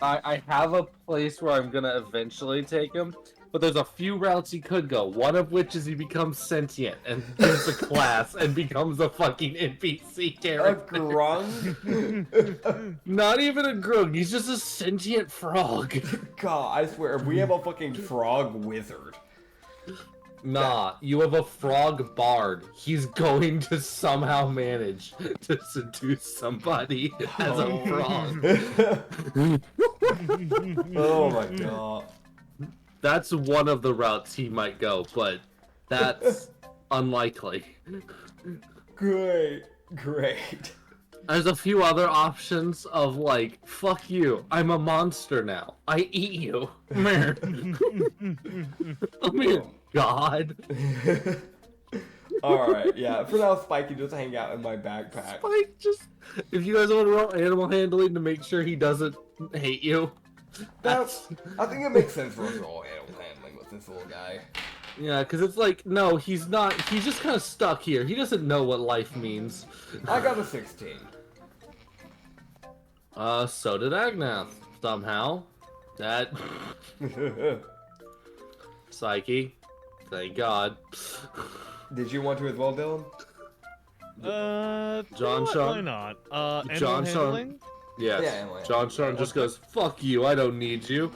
I have a place where I'm gonna eventually take him, but there's a few routes he could go. One of which is he becomes sentient and gets a class and becomes a fucking NPC A character. grung? Not even a grug, he's just a sentient frog. God, I swear, we have a fucking frog wizard. Nah, you have a frog bard. He's going to somehow manage to seduce somebody as a frog. Oh my god. That's one of the routes he might go, but that's unlikely. Great. There's a few other options of like, fuck you, I'm a monster now. I eat you. Meh. I mean, God. Alright, yeah. For now, Spike can just hang out in my backpack. Like, just if you guys want to roll animal handling to make sure he doesn't hate you. I think it makes sense for us to roll animal handling with this little guy. Yeah, because it's like, no, he's not. He's just kind of stuck here. He doesn't know what life means. I got a 16. So did Agnath. Somehow. That. Psyche. Thank God. Did you want to as well, Dylan? John why Sean? not? John Animal Sean? handling? Yes. Yeah, anyway. John Sean just goes, "Fuck you! I don't need you."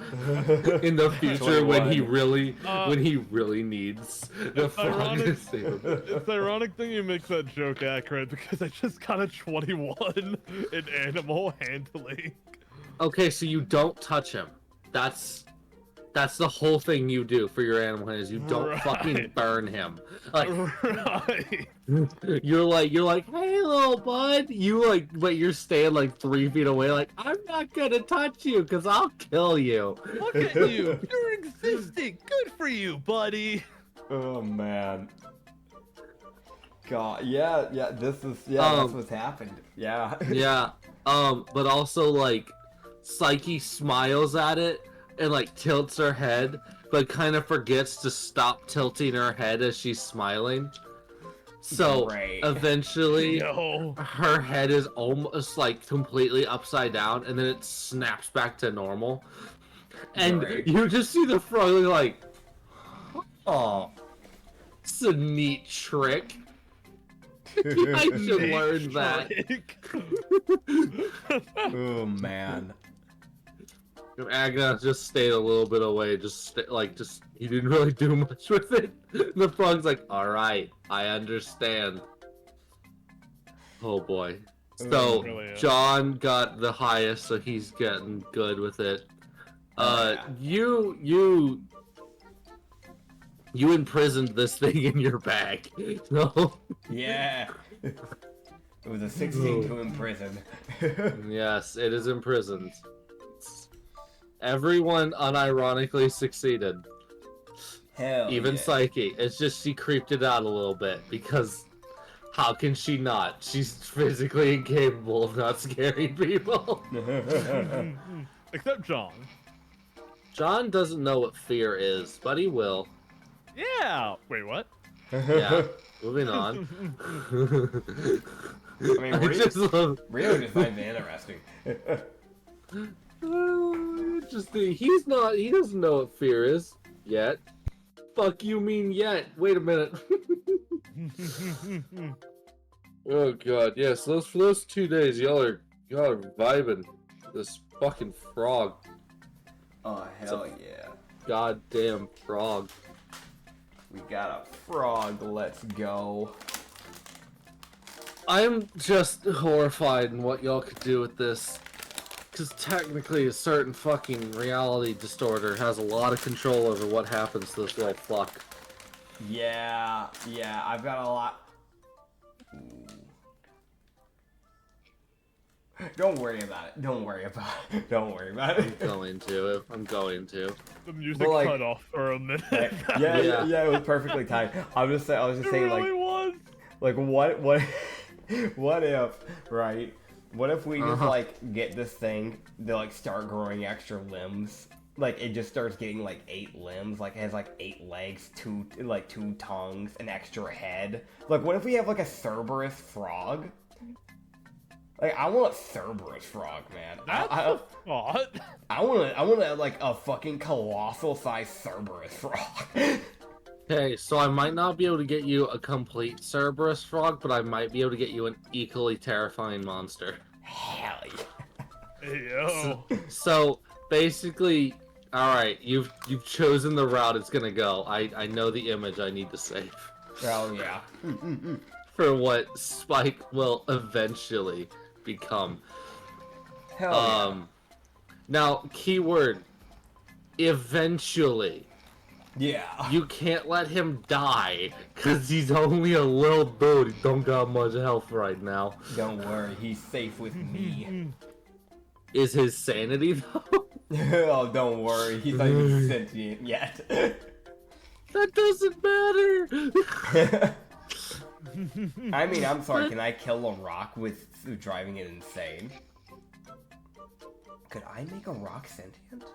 In the future, when he 21. really needs the It's frog ironic. to save him. It's ironic that you make that joke, Acrid, because I just got a 21 in animal handling. Okay, so you don't touch him. That's the whole thing you do for your animal hand is you don't Right. fucking burn him. Like Right. you're like, hey little bud. But you're staying like 3 feet away. Like I'm not gonna touch you because I'll kill you. Look at you. You're existing. Good for you, buddy. Oh man. God, yeah, this is, that's what's happened. Yeah. Yeah. But also like Psyche smiles at it and like tilts her head, but kind of forgets to stop tilting her head as she's smiling. So Great. eventually No. her head is almost like completely upside down and then it snaps back to normal. And Great. you just see the frog like, oh, it's a neat trick. I should learn that. Oh man. Agna just stayed a little bit away, just he didn't really do much with it. The frog's like, all right, I understand. Oh boy. So Really is. John got the highest, so he's getting good with it. Yeah. You imprisoned this thing in your bag. So Yeah. It was a 16 to imprison. yes, it is imprisoned. Everyone unironically succeeded. Hell Even yeah. Psyche. It's just she creeped it out a little bit because how can she not? She's physically incapable of not scaring people. Except John. John doesn't know what fear is, but he will. Yeah. Wait, what? Yeah. Moving on. I mean, I Rio just love. just finds it interesting. Interesting. He doesn't know what fear is yet. Fuck you mean yet? Wait a minute. Oh god, yes. For those 2 days, y'all are vibing. This fucking frog. Oh, hell yeah. Goddamn frog. We got a frog, let's go. I'm just horrified in what y'all could do with this. Because technically a certain fucking reality distorter has a lot of control over what happens to this little fuck. Yeah, I've got a lot. Ooh. Don't worry about it. Don't worry about it. I'm going to. The music But, like, cut off for a minute. Yeah, it was perfectly timed. I was just It saying, really was. like what, what if, right? What if we just like get this thing to like start growing extra limbs? Like it just starts getting like 8 limbs, like it has like 8 legs, 2 tongues, an extra head. Like what if we have like a Cerberus frog? Like I want a Cerberus frog, man. That's a thought. I want like a fucking colossal sized Cerberus frog. Okay, so I might not be able to get you a complete Cerberus frog, but I might be able to get you an equally terrifying monster. Hell yeah. Hey, yo. So basically, all right, you've chosen the route it's gonna go. I know the image I need to save Oh yeah. for what Spike will eventually become. Hell yeah. Now, keyword, eventually. Yeah. You can't let him die, because he's only a little dude. He don't got much health right now. Don't worry, he's safe with me. Is his sanity, though? Oh, don't worry, he's not even sentient yet. That doesn't matter! I mean, I'm sorry, can I kill a rock with driving it insane? Could I make a rock sentient?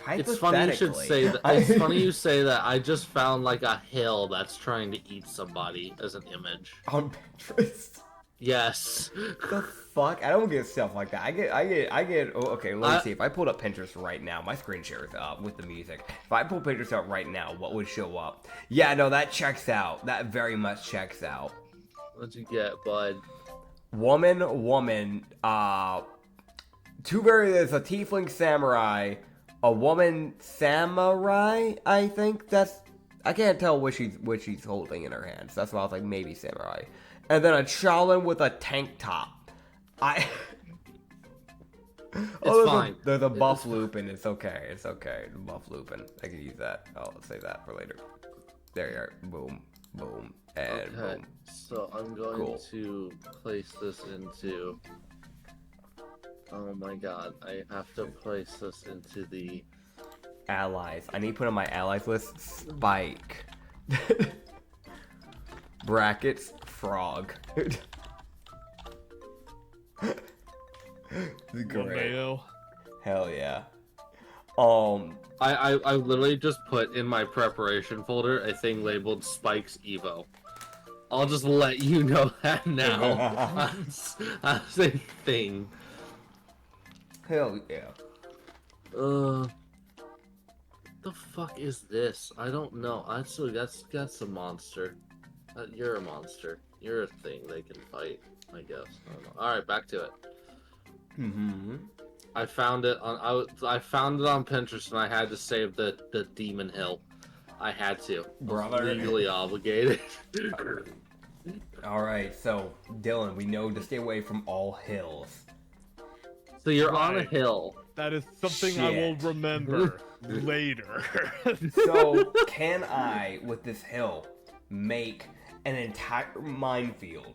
It's funny you should say that. It's funny you say that. I just found like a hill that's trying to eat somebody as an image. On Pinterest? Yes. The fuck? I don't get stuff like that. I get. Oh, okay, let me see. If I pulled up Pinterest right now, my screen share is up with the music. If I pull Pinterest up right now, what would show up? Yeah, no, that checks out. That very much checks out. What'd you get, bud? Woman, there's a tiefling samurai, a woman samurai, I think I can't tell what she's holding in her hands. That's why I was like, maybe samurai. And then a Challen with a tank top. It's fine. There's a buff Lupin. It's okay. The buff Lupin. I can use that. I'll save that for later. There you are. Boom, boom, and boom. So I'm going to place this into... Oh my god, I have to place this into the... Allies. I need to put on my allies list Spike. Brackets frog. Great. Mayo. Hell yeah. I literally just put in my preparation folder a thing labeled Spike's Evo. I'll just let you know that now. That's a thing. Hell yeah. The fuck is this? I don't know. Actually, that's a monster. You're a monster. You're a thing they can fight, I guess. I don't know. All right, back to it. I found it on I found it on Pinterest, and I had to save the demon hill. I had to. Brother. I was legally obligated. All right, so Dylan, we know to stay away from all hills. So you're on a hill. That is something I will remember later. So can I, with this hill, make an entire minefield?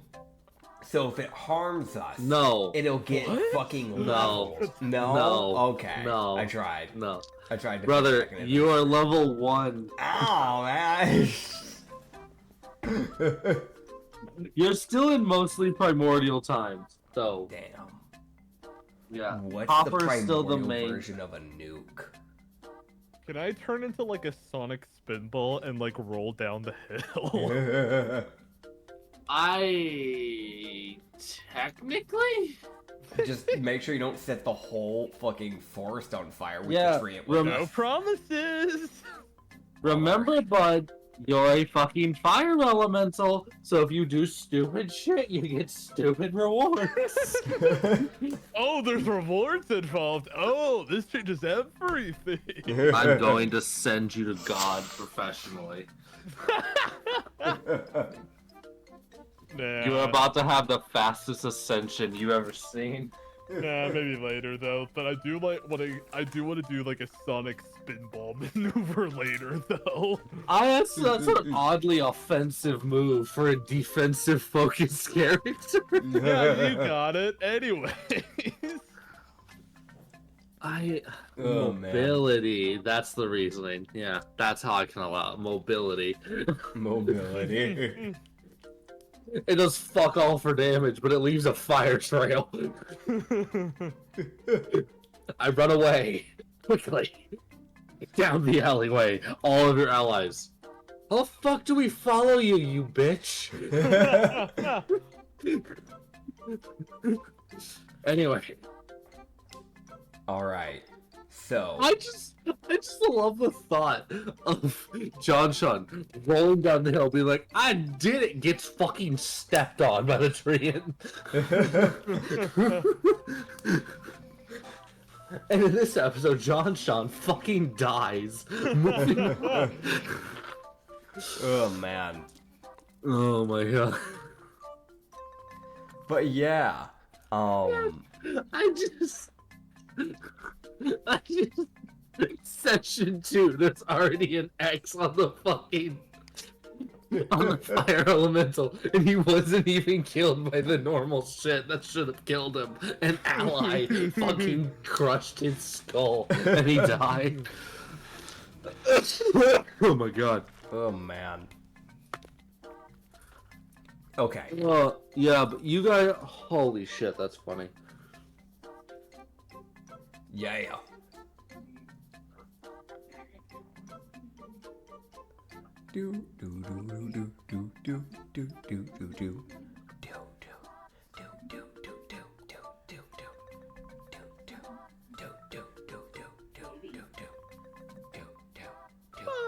So if it harms us, it'll get fucking leveled. No? Okay. No. I tried. No. I tried to. Brother, you are level 1. Oh, man. You're still in mostly primordial times, so. Damn. Yeah. What's Copper the is primordial still the main version of a nuke? Can I turn into like a Sonic spinball and like roll down the hill? Technically? Just make sure you don't set the whole fucking forest on fire with the tree. No promises. Remember, bud, You're a fucking fire elemental, so if you do stupid shit, you get stupid rewards. Oh, there's rewards involved. Oh, this changes everything. I'm going to send you to God professionally. Nah, You are about to have the fastest ascension you ever seen. nah, maybe later though. But I do want to do like a Sonic spinball maneuver later though. That's an oddly offensive move for a defensive focused character. Yeah, you got it. Anyways. Oh, man. Mobility. That's the reasoning. Yeah, that's how I can allow it. Mobility. Mobility. It does fuck all for damage, but it leaves a fire trail. I run away quickly down the alleyway. All of your allies. How the fuck do we follow you, you bitch? Anyway. All right. So. I just love the thought of John Sean rolling down the hill, being like, "I did it!" Gets fucking stepped on by the tree, and in this episode, John Sean fucking dies. Moving on. Oh man. Oh my god. But yeah. I just Session 2, there's already an X on the fire elemental, and he wasn't even killed by the normal shit that should have killed him. An ally fucking crushed his skull, and he died. Oh my god. Oh man. Okay. Yeah, but you guys, holy shit, that's funny. Yeah. Do do do do do do do do do do.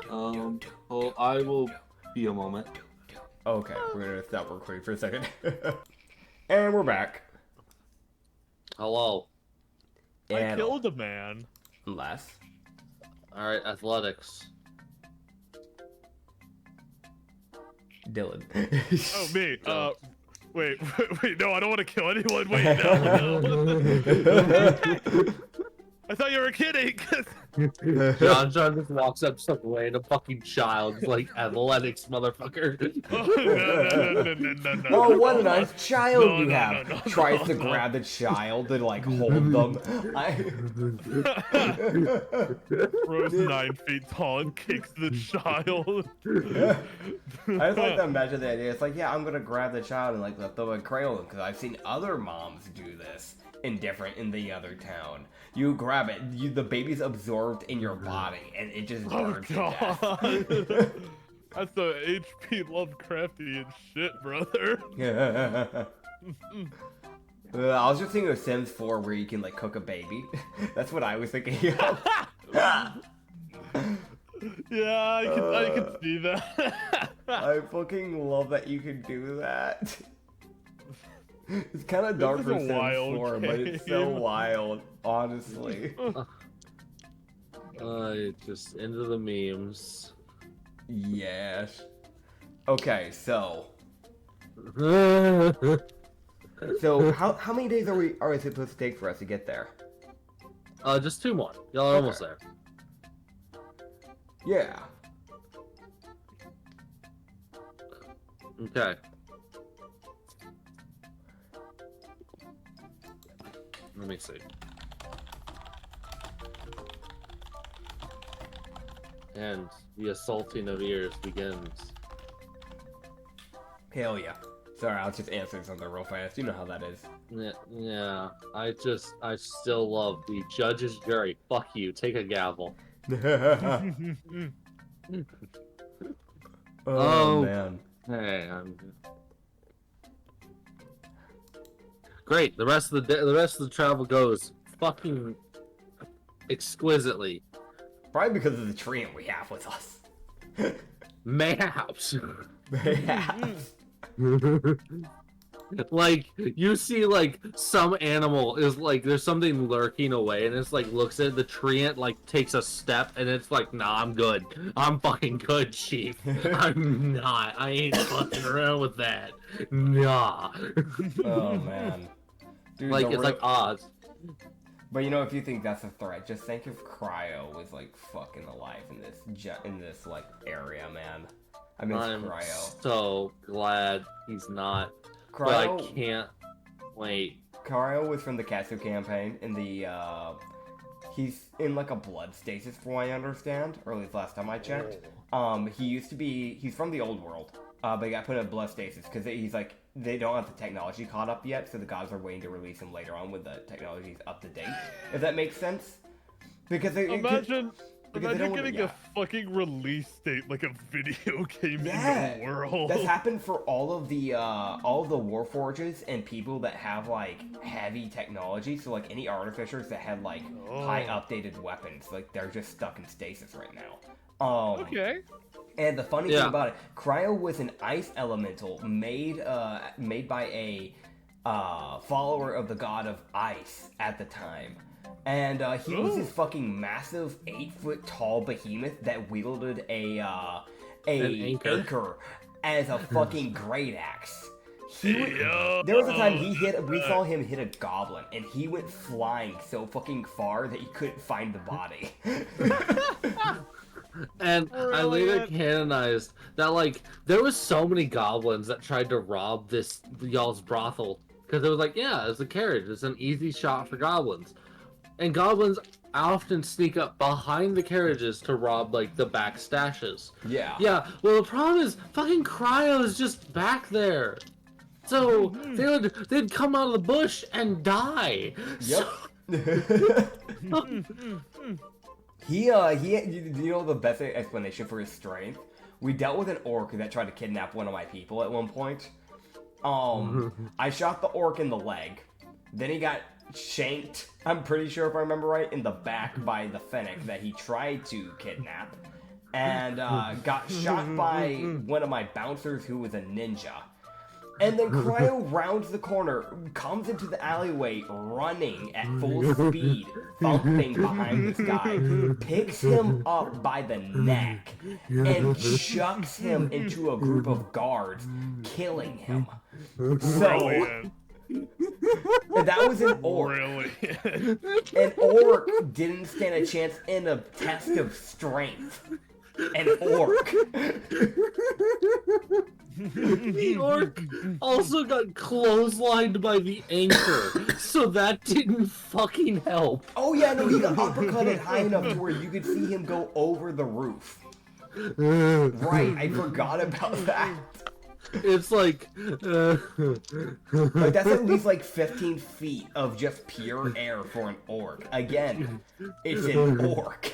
Oh, I will be a moment. Okay, we're gonna stop recording for a second. And we're back. Hello. I killed a man. Less. Alright, athletics. Dylan. Oh, me. Wait, no, I don't want to kill anyone. Wait, no. I thought you were kidding. John just walks up to some random fucking child, like, athletics, motherfucker. No. Oh, what a nice child you have. Tries to grab the child and like hold them. Rose 9 feet tall and kicks the child. I just like to imagine the idea. It's like, yeah, I'm gonna grab the child and like let them cradle them because I've seen other moms do this in the other town. You grab it, the baby's absorbed in your body, and it just burns to death. That's the HP Lovecraftian shit, brother. I was just thinking of Sims 4 where you can like cook a baby. That's what I was thinking of. Yeah, I can see that. I fucking love that you can do that. It's kind of dark for Sims 4, but it's so wild, honestly. Just into the memes. Yes. Okay, so how many days are we supposed to take for us to get there? Just 2 more. Y'all are almost there. Yeah. Okay. Let me see. And the assaulting of ears begins. Hell yeah. Sorry, I was just answering something real fast. You know how that is. Yeah. I still love the judge's jury. Fuck you. Take a gavel. Oh man. Hey, great. The rest of the travel goes fucking exquisitely. Probably because of the treant we have with us. Mayhaps. Mayhaps. Like, you see, like, some animal is, like, there's something lurking away, and it's, like, looks at the tree, and, like, takes a step, and it's like, nah, I'm good. I'm fucking good, chief. I'm not. I ain't fucking around with that. Nah. Oh, man. Dude, Like, it's like Oz. But you know, if you think that's a threat, just think if Cryo was like fucking alive in this like area, man. I mean, I'm Cryo. so glad he's not. Cryo. But I can't wait. Cryo was from the Sanity Campaign in the he's in like a blood stasis from what I understand, or at least last time I checked. He's from the old world. But he got put in blood stasis because he's like, they don't have the technology caught up yet, so the gods are waiting to release him later on when the technology's up to date. If that makes sense. Because they Imagine getting yeah. a fucking release date like a video game Yeah, in the world. That's happened for all of the Warforges and people that have like heavy technology. So like any artificers that had like high updated weapons, like they're just stuck in stasis right now. Okay. And the funny thing about it, Cryo was an ice elemental made by a follower of the god of ice at the time. And he was this fucking massive 8-foot tall behemoth that wielded a anchor as a fucking great axe. There was a time we saw him hit a goblin, and he went flying so fucking far that he couldn't find the body. And I later canonized that, like, there was so many goblins that tried to rob y'all's brothel. Because it was like, yeah, it's a carriage. It's an easy shot for goblins. And goblins often sneak up behind the carriages to rob, like, the back stashes. Yeah. Yeah, well, the problem is, fucking Cryo is just back there. So, they'd come out of the bush and die. Yep. You know the best explanation for his strength? We dealt with an orc that tried to kidnap one of my people at one point. I shot the orc in the leg. Then he got shanked, I'm pretty sure if I remember right, in the back by the fennec that he tried to kidnap. And got shot by one of my bouncers who was a ninja. And then Cryo rounds the corner, comes into the alleyway, running at full speed, thumping behind this guy, picks him up by the neck, and chucks him into a group of guards, killing him. So, that was an orc. An orc didn't stand a chance in a test of strength. An orc. The orc also got clotheslined by the anchor, so that didn't fucking help. Oh yeah, no, he got uppercutted high enough to where you could see him go over the roof. Right, I forgot about that. It's like that's at least like 15 feet of just pure air for an orc. Again, it's an orc.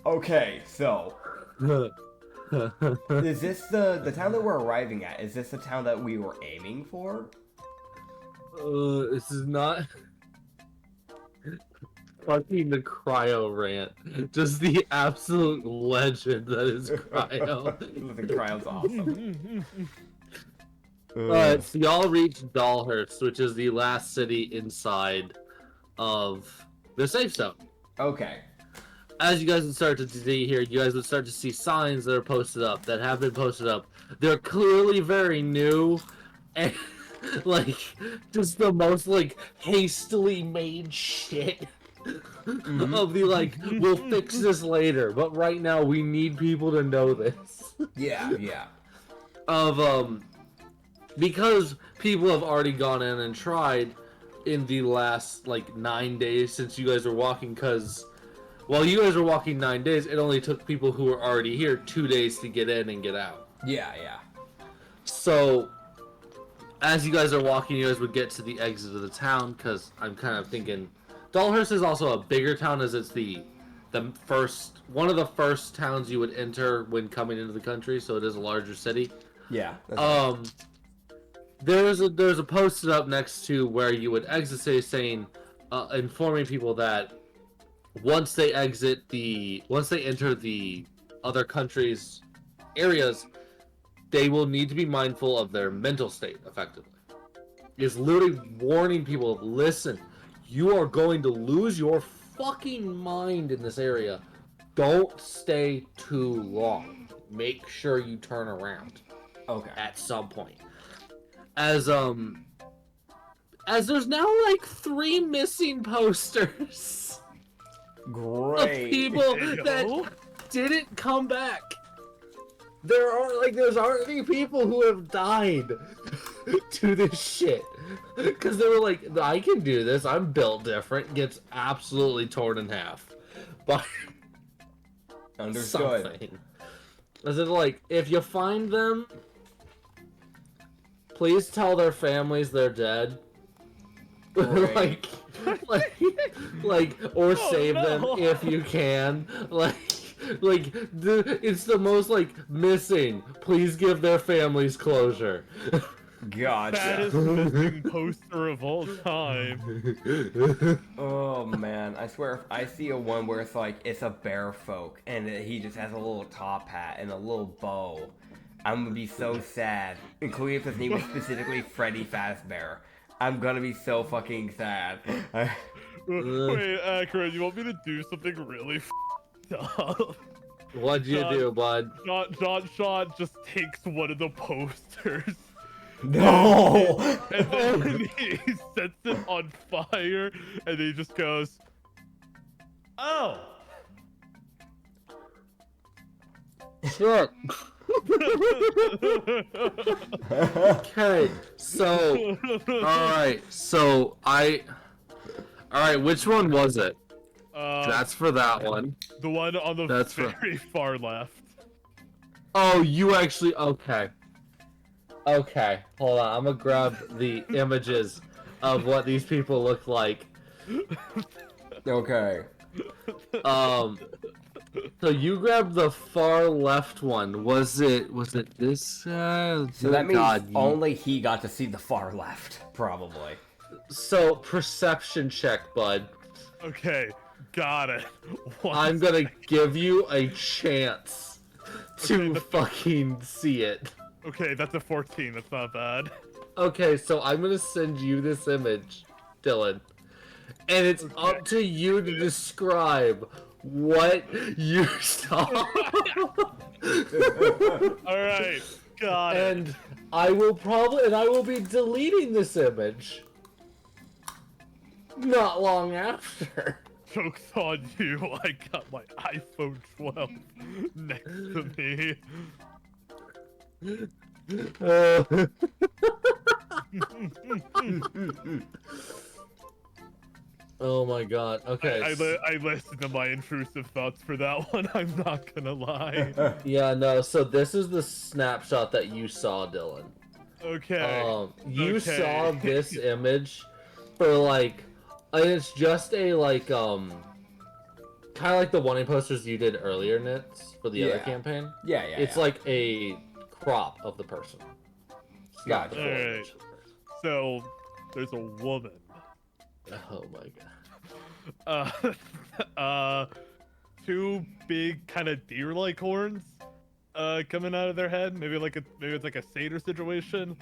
Okay, so is this the town that we're arriving at? Is this the town that we were aiming for? This is not fucking the Cryo rant. Just the absolute legend that is Cryo. The Cryo's awesome. So y'all reached Dalhurst, which is the last city inside of the safe zone. Okay. As you guys would start to see here, you guys would start to see signs that are posted up, that have been posted up. They're clearly very new, and like just the most like hastily made shit of the like, we'll fix this later, but right now we need people to know this. Yeah. Because people have already gone in and tried in the last like 9 days since you guys were walking, because while you guys were walking 9 days, it only took people who were already here 2 days to get in and get out. Yeah. So, as you guys are walking, you guys would get to the exit of the town, because I'm kind of thinking Dalhurst is also a bigger town, as it's one of the first towns you would enter when coming into the country, so it is a larger city. Yeah. There's a posted up next to where you would exit, saying, informing people that once they enter the other countries' areas, they will need to be mindful of their mental state, effectively. It's literally warning people, listen, you are going to lose your fucking mind in this area. Don't stay too long. Make sure you turn around. Okay. At some point. As there's now like 3 missing posters Great. of people that didn't come back. There's already people who have died to this shit. Because they were like, I can do this, I'm built different, gets absolutely torn in half. By Understood. something. As in, like, if you find them, please tell their families they're dead. Great. or save them if you can. It's the most, like, missing. Please give their families closure. Gotcha. Fattest missing poster of all time. Oh man, I swear if I see a one where it's like it's a bear folk and he just has a little top hat and a little bow, I'm gonna be so sad. Including if his name was specifically Freddy Fazbear. I'm gonna be so fucking sad. Wait, Acrid, you want me to do something really up? What'd you do, bud? Sean just takes one of the posters. No! And then he sets it on fire, and he just goes, "Oh." Sure. Okay, so alright, which one was it? That's for that one. The one on the very far left. Oh, you actually, okay. Okay, hold on, I'm gonna grab the images of what these people look like. Okay. So you grabbed the far left one. Was it this guy? So that means only he got to see the far left, probably. So perception check, bud. Okay, got it. I'm gonna give you a chance to fucking see it. Okay, that's a 14. That's not bad. Okay, so I'm gonna send you this image, Dylan. And it's up to you to describe what you saw. Alright, got it. And I will be deleting this image not long after. Joke's on you, I got my iPhone 12 next to me. Oh my god, okay. I listened to my intrusive thoughts for that one, I'm not gonna lie. Yeah, no, so this is the snapshot that you saw, Dylan. Okay. You saw this image for like, and it's just a like, kind of like the wanting posters you did earlier, Nits, for the other campaign. Yeah. It's like a crop of the person. Gotcha. Alright. So, there's a woman. Oh my god. 2 big kind of deer-like horns coming out of their head. Maybe it's like a satyr situation.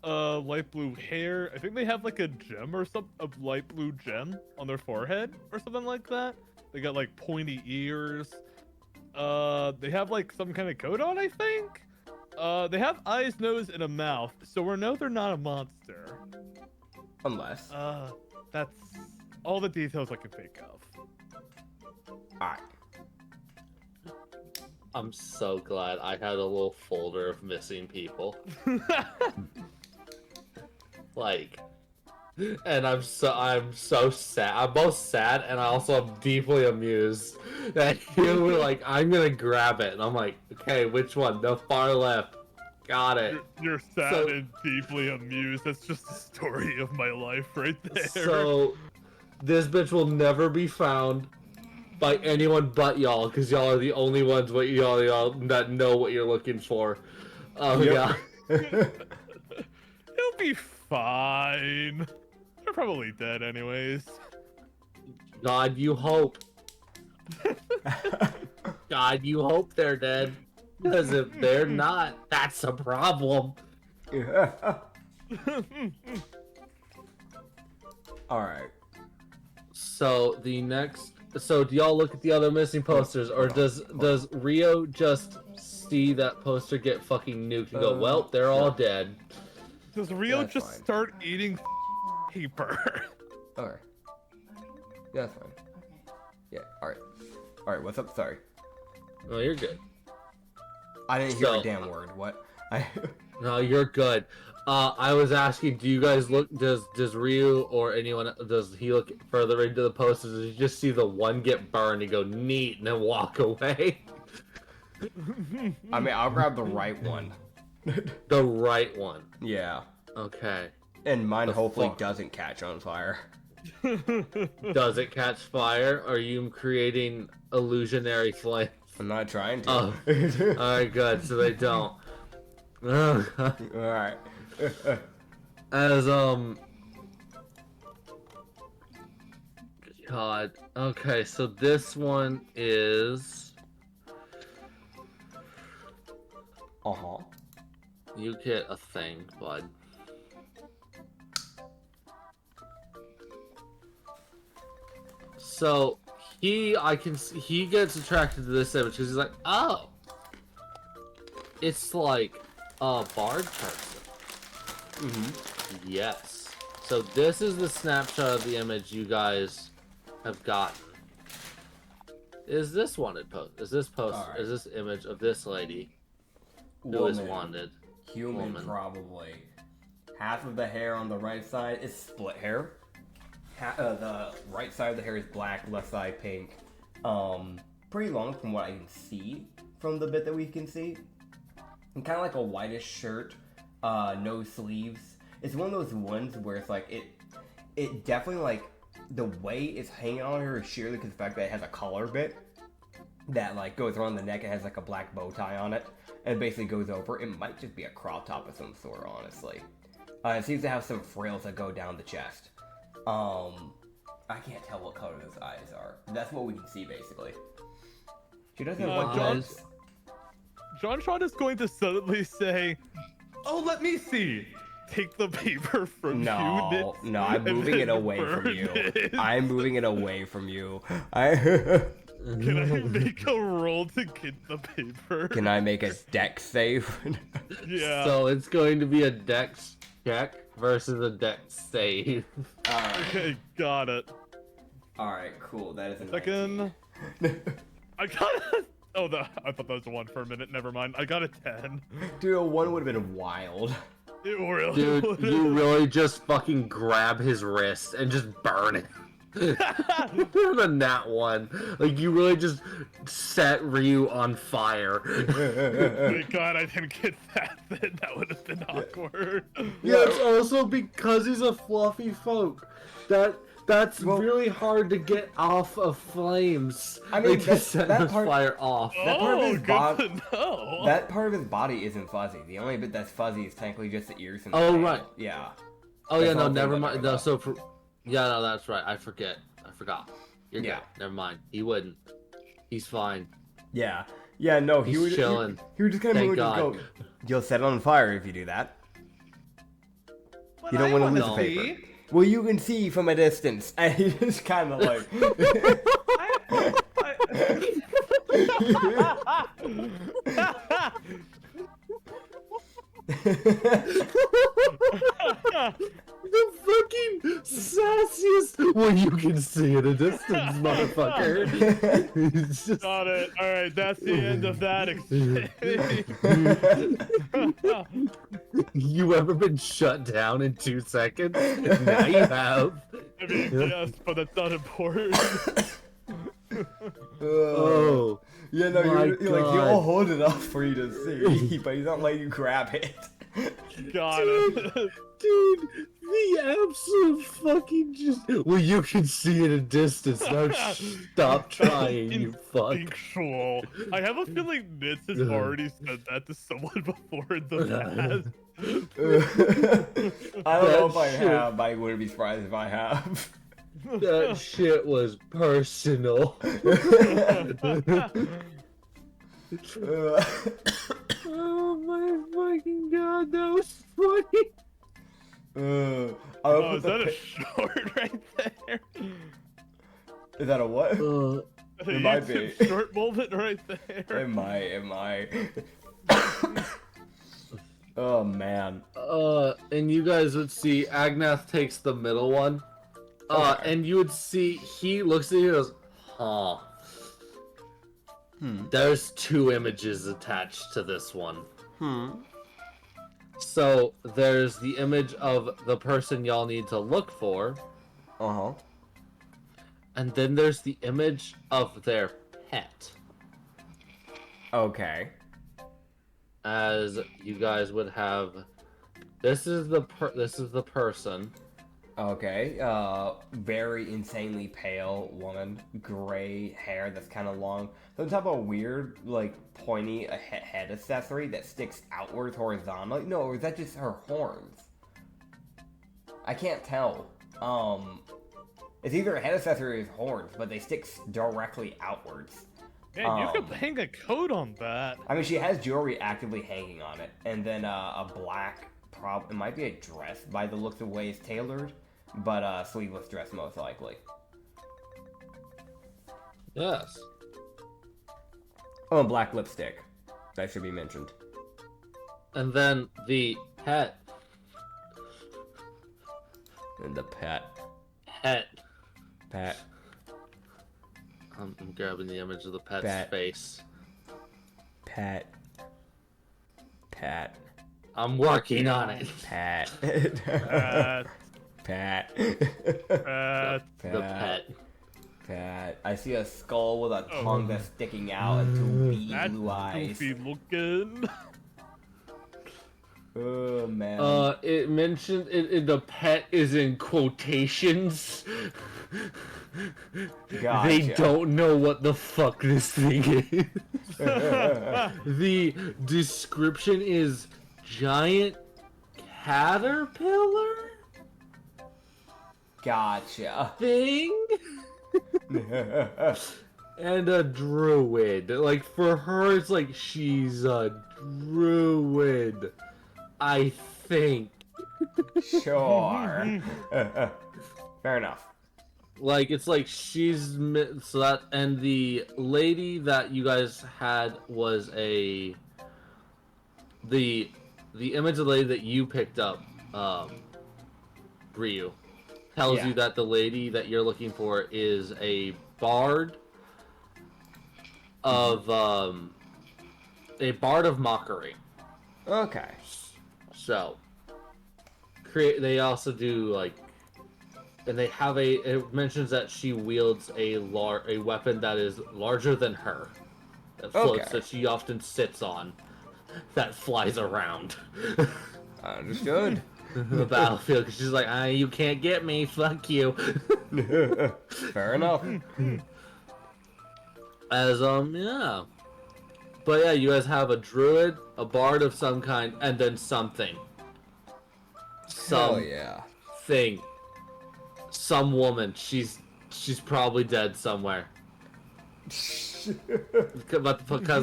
Light blue hair. I think they have like a gem or a light blue gem on their forehead or something like that. They got like pointy ears. They have like some kind of coat on, I think. They have eyes, nose, and a mouth, so we know they're not a monster. Unless. That's all the details I can think of. Alright. I'm so glad I had a little folder of missing people. Like, and I'm so sad. I'm both sad and I also am deeply amused that you were like, I'm gonna grab it, and I'm like, okay, which one? The far left. Got it. You're sad and deeply amused. That's just the story of my life right there. So, this bitch will never be found by anyone but y'all, because y'all are the only ones y'all that know what you're looking for. Oh yeah. It'll be fine. They're probably dead anyways. God, you hope. God, you hope they're dead. Because if they're not, that's a problem. Alright. So the next, so do y'all look at the other missing posters, or does Rio just see that poster get fucking nuked and go, well, they're all dead? Does Rio That's just fine. start eating paper? Okay. Yeah, that's fine. Yeah, alright. Alright, what's up? Sorry. Oh, you're good. I didn't hear So- a damn word. What? No, you're good. I was asking, do you guys look? Does Ryu or anyone, does he look further into the posters? Does he just see the one get burned and go neat and then walk away? I mean, I'll grab the right one. The right one. Yeah. Okay. And mine The hopefully fuck? doesn't catch on fire. Does it catch fire? Are you creating illusionary flame? I'm not trying to. Oh. Alright, good. So they don't. Alright. As God. Okay, so this one is Uh-huh. you get a thing, bud. So he gets attracted to this image because he's like, oh, it's like a bard person. Mm-hmm. Yes. So this is the snapshot of the image you guys have gotten. Is this wanted post? Is this post? Alright. Is this image of this lady who is Woman. wanted? Human, Woman. probably. Half of the hair on the right side is split hair. The right side of the hair is black, left side pink. Pretty long from what I can see from the bit that we can see. And kind of like a whitish shirt, no sleeves. It's one of those ones where it's like it definitely like the way it's hanging on her is sheerly because the fact that it has a collar bit that like goes around the neck. It has like a black bow tie on it and it basically goes over. It might just be a crop top of some sort, honestly. It seems to have some frills that go down the chest. I can't tell what color those eyes are. That's what we can see basically. She doesn't have white John- eyes. John Sean is going to suddenly say, "Oh, let me see." Take the paper from you. No, Nitz, no, I'm and moving it then away from burn you. it. I'm moving it away from you. Can I make a roll to get the paper? Can I make a deck save? Yeah. So it's going to be a dex check versus a dex save. Alright. Okay, got it. Alright, cool. That is a Second. 19. I got it. Oh, I thought that was a 1 for a minute. Never mind. I got a 10. Dude, a 1 would have been wild. It really Dude, would've. you really just fucking grab his wrist and just burn it. Than that one. Like, you really just set Ryu on fire. Thank God I didn't get that. Then that would have been awkward. Yeah, it's also because he's a fluffy folk. That's Well- really hard to get off of flames. I mean, Like, to that- set that his part- fire off. That part of Oh, his good bod- to know. That part of his body isn't fuzzy. The only bit that's fuzzy is technically just the ears and the Oh, tail. right. Yeah. Oh That's yeah, no, all I'm never thinking mind. about. No, so for yeah, no, that's right. I forgot. You're Yeah. good. Never mind. He wouldn't. He's fine. Yeah. Yeah, no, he He's would chilling. He would just kind Thank of just God. go, you'll set it on fire if you do that. But You don't I want to wanna lose the paper. see. Well, you can see from a distance. And he just kind of like... The fucking sassiest. Well, you can see at a distance, motherfucker. He's just... Got it. All right, that's the end of that exchange. You ever been shut down in 2 seconds? Now you have. I mean, yes, but that's not important. Oh. Yeah, no, My you're like, God. he'll hold it up for you to see, but he's not letting you grab it. Got it. Dude, the absolute fucking just. Well, you can see at a distance. Now stop trying, you fuck. Instinctual. I have a feeling Nitz has already said that to someone before in the past. I don't know if I That shit. have, but I wouldn't be surprised if I have. That shit was personal. Oh my fucking god, that was funny. I would Oh, put is the that a pi- short right there? Is that a what? It might be. Short moment right there. It might. Oh man. And you guys would see Agnath takes the middle one. Okay. And you would see he looks at you and goes, huh. There's 2 images attached to this one. So there's the image of the person y'all need to look for, Uh-huh. and then there's the image of their pet. Okay. As you guys would have, this is the person. Okay. Very insanely pale woman, gray hair that's kind of long. Some type of weird, like, pointy head accessory that sticks outwards horizontally. No, or is that just her horns? I can't tell. It's either a head accessory or horns, but they stick directly outwards. Man, you could hang a coat on that. I mean, she has jewelry actively hanging on it, and then a black it might be a dress by the looks of the way it's tailored, but sleeveless dress most likely. Yes. Oh, and black lipstick. That should be mentioned. And then the pet. And the pet. Pet. I'm grabbing the image of the pet's face. Pet. I'm working on it. Pet. Pet. The pet. Pet. I see a skull with a tongue that's sticking out and 2 beady That's blue eyes. goofy looking. Oh man. It mentioned the pet is in quotations. Gotcha. They don't know what the fuck this thing is. The description is giant caterpillar Gotcha. thing and a druid. Like for her, it's like she's a druid. I think. Sure. Fair enough. Like it's like she's so that, and the lady that you guys had was the image of the lady that you picked up, Ryu, tells Yeah. you that the lady that you're looking for is a bard of mockery. Okay. So they also do like, and they have it mentions that she wields a weapon that is larger than her, that floats, Okay. that she often sits on, that flies around Understood. the battlefield, because she's like, you can't get me, fuck you. Fair enough. As yeah. But yeah, you guys have a druid, a bard of some kind, and then something. Hell yeah. Thing. Some woman. She's probably dead somewhere. Because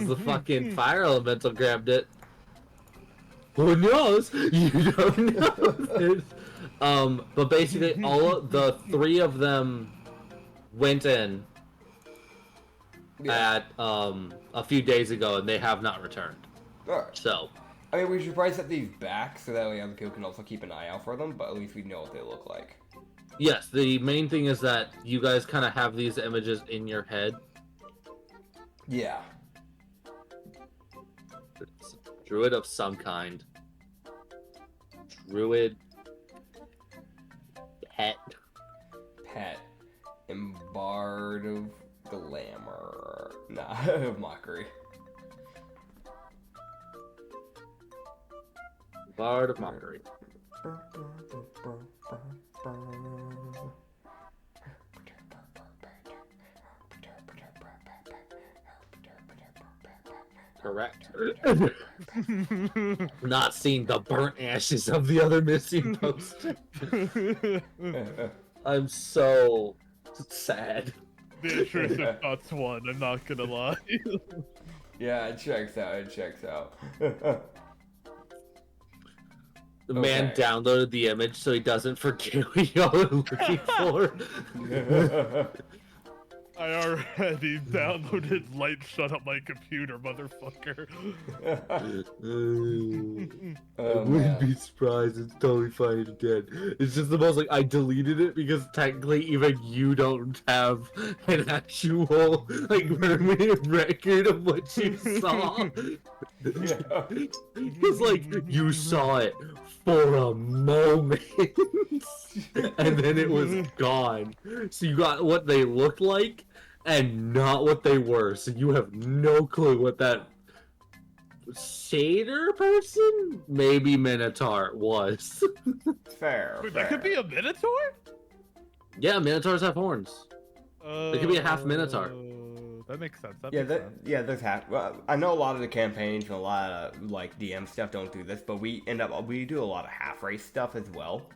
the fucking fire elemental grabbed it. Who knows? You don't know. But basically, the 3 of them went in at a few days ago, and they have not returned. Alright. So, I mean, we should probably set these back so that way other people can also keep an eye out for them, but at least we know what they look like. yes, the main thing is that you guys kind of have these images in your head. Yeah. Druid of some kind. Druid. Pet. And bard of glamour. Nah, of mockery. Bard of mockery. Correct. Not seeing the burnt ashes of the other missing poster. I'm so sad. The intrusive thoughts one, I'm not gonna lie. Yeah, it checks out. It checks out. The man Okay. downloaded the image so he doesn't forget what y'all are looking for. I already downloaded Light Shut Up My Computer, motherfucker. I Oh, wouldn't man. be surprised. It's totally fine again. It's just the most like I deleted it because technically even you don't have an actual like permanent record of what you saw. It's like you saw it for a moment and then it was gone. So you got what they looked like and not what they were. So you have no clue what that satyr person, maybe minotaur, was. Fair. Wait, that could be a Minotaur? Yeah, minotaurs have horns. It could be a half Minotaur. That makes sense. That Yeah, makes sense. there's half. Well, I know a lot of the campaigns and a lot of like DM stuff don't do this, but we do a lot of half race stuff as well.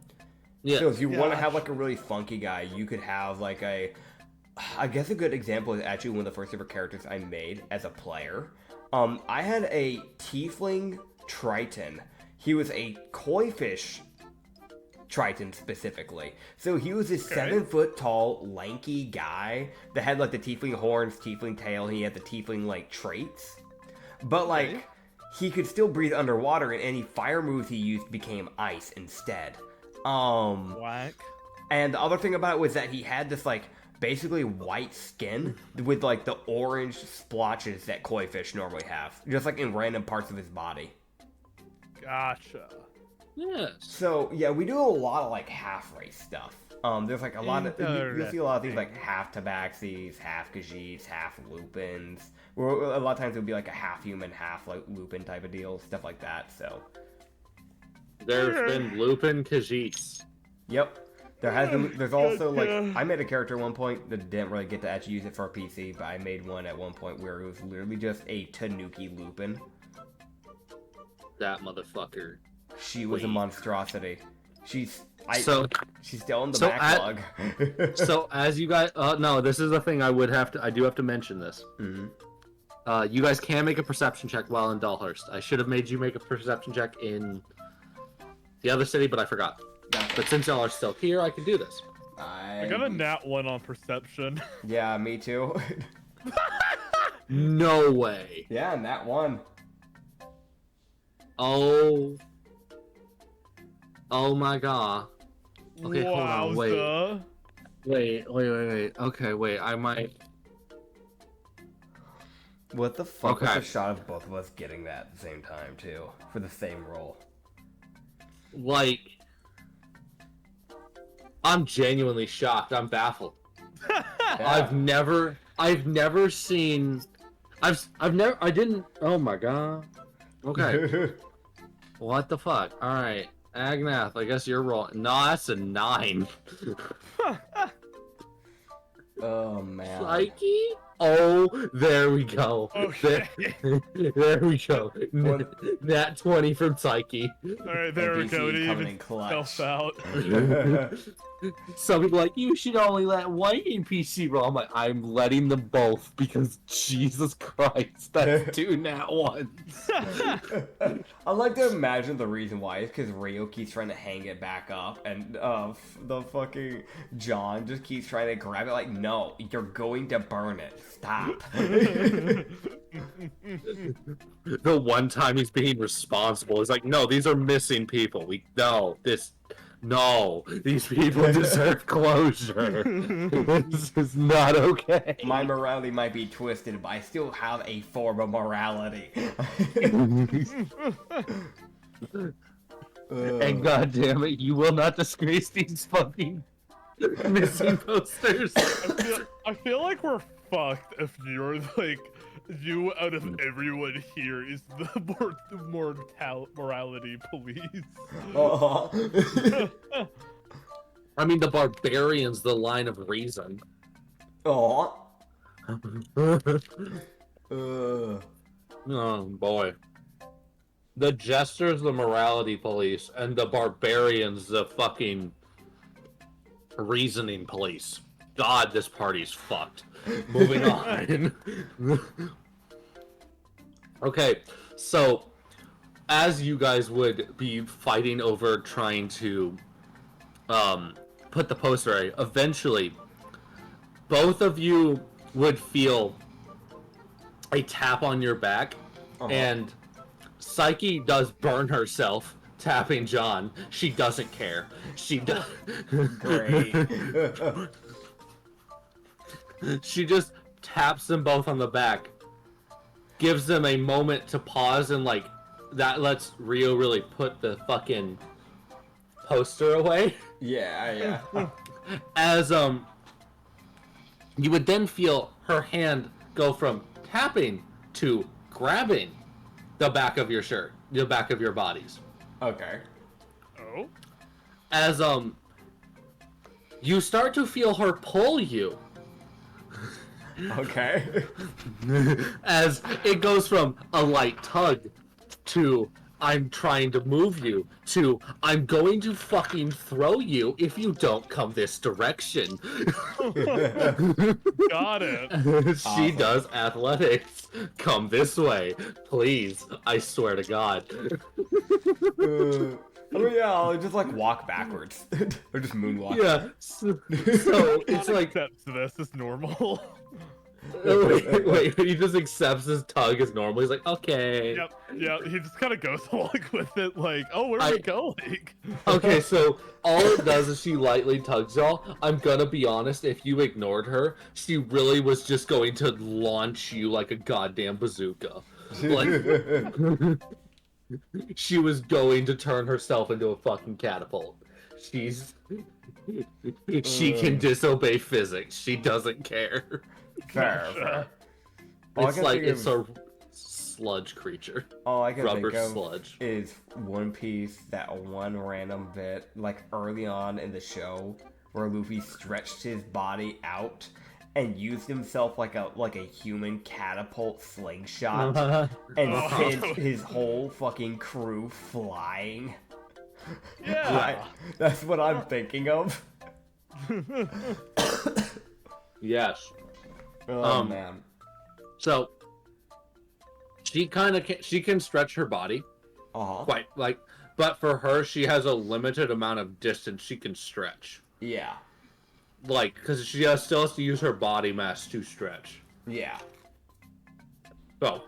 Yeah. So if you want to Yeah. have like a really funky guy, you could have like I guess a good example is actually one of the first ever characters I made as a player. I had a tiefling triton. He was a koi fish triton specifically. So he was this Okay. 7-foot tall, lanky guy that had like the tiefling horns, tiefling tail. He had the tiefling like traits, but like Okay. he could still breathe underwater, and any fire moves he used became ice instead. Whack. And the other thing about it was that he had this like basically white skin with like the orange splotches that koi fish normally have, just like in random parts of his body. Gotcha. Yes. So yeah, we do a lot of like half race stuff. There's like a lot of you'll see a lot of things like half tabaxis, half Khajiits, half lupins. Or a lot of times it would be like a half human, half like lupin type of deal, stuff like that. So There's been Lupin Khajiits. yep. There's also like Yeah. I made a character at one point that didn't really get to actually use it for a PC, but I made one at one point where it was literally just a Tanuki Lupin. That motherfucker. She was a Wait. monstrosity. She's she's still in the so backlog. So as you guys, no, this is a thing I do have to mention this. Mhm. You guys can make a perception check while in Dollhurst. I should have made you make a perception check in the other city, but I forgot. Gotcha. But since y'all are still here, I can do this. I got a nat 1 on perception. Yeah, me too. No way. Yeah, and that one. Oh my god. Okay, hold on, wait. Wowza. Wait. Okay, wait, I might... What the fuck was Okay. the shot of both of us getting that at the same time too? For the same role. Like... I'm genuinely shocked. I'm baffled. Yeah. I've never seen... I didn't... Oh my god. Okay. What the fuck? Alright. Agnath, I guess you're rolling. No, that's a 9. Oh man. Psyche? Oh, there we go. Okay. There we go. One- Nat 20 from Psyche. Alright, there we NPC go. It coming even in clutch. self out. Some people are like, you should only let one NPC roll. I'm like, I'm letting them both because Jesus Christ, that's 2 nat 1s. I like to imagine the reason why is because Rio keeps trying to hang it back up, and the fucking John just keeps trying to grab it. Like, no, you're going to burn it. Stop. The one time he's being responsible, he's like, no, these are missing people. No, these people deserve closure. This is not okay. My morality might be twisted, but I still have a form of morality. And god damn it, you will not disgrace these fucking missing posters. I feel like we're fucked if you're like, you out of everyone here is the morality police. I mean, the barbarian's the line of reason. Oh. Oh boy. The jester's the morality police, and the barbarian's the fucking reasoning police. God, this party's fucked. Moving on. Okay, so as you guys would be fighting over trying to put the poster away, eventually both of you would feel a tap on your back, and Psyche does burn herself tapping John. She doesn't care. She does. Great. She just taps them both on the back, gives them a moment to pause, and like that lets Rio really put the fucking poster away. Yeah. As you would then feel her hand go from tapping to grabbing the back of your shirt, the back of your bodies. Okay. Oh? As you start to feel her pull you. Okay. As it goes from a light tug to I'm trying to move you to I'm going to fucking throw you if you don't come this direction. Got it. She does athletics. Come this way, please. I swear to God. I'll just like walk backwards or just moonwalk. Yeah. So it's like Accepts this as normal. wait, he just accepts his tug as normal. He's like, okay. Yep, he just kind of goes along with it, like, oh, where are we going? Okay, so all it does is she lightly tugs y'all. I'm gonna be honest, if you ignored her, she really was just going to launch you like a goddamn bazooka. Like, she was going to turn herself into a fucking catapult. She can disobey physics. She doesn't care. Fair. It's like it's a sludge creature. All I can Rubber think of sludge. is One Piece, that one random bit, like early on in the show, where Luffy stretched his body out and used himself like a human catapult slingshot and sent his whole fucking crew flying. Yeah. Right? That's what I'm thinking of. Yes. Oh man. So she can stretch her body quite like, but for her she has a limited amount of distance she can stretch. Yeah. Like, because she still has to use her body mass to stretch. Yeah. So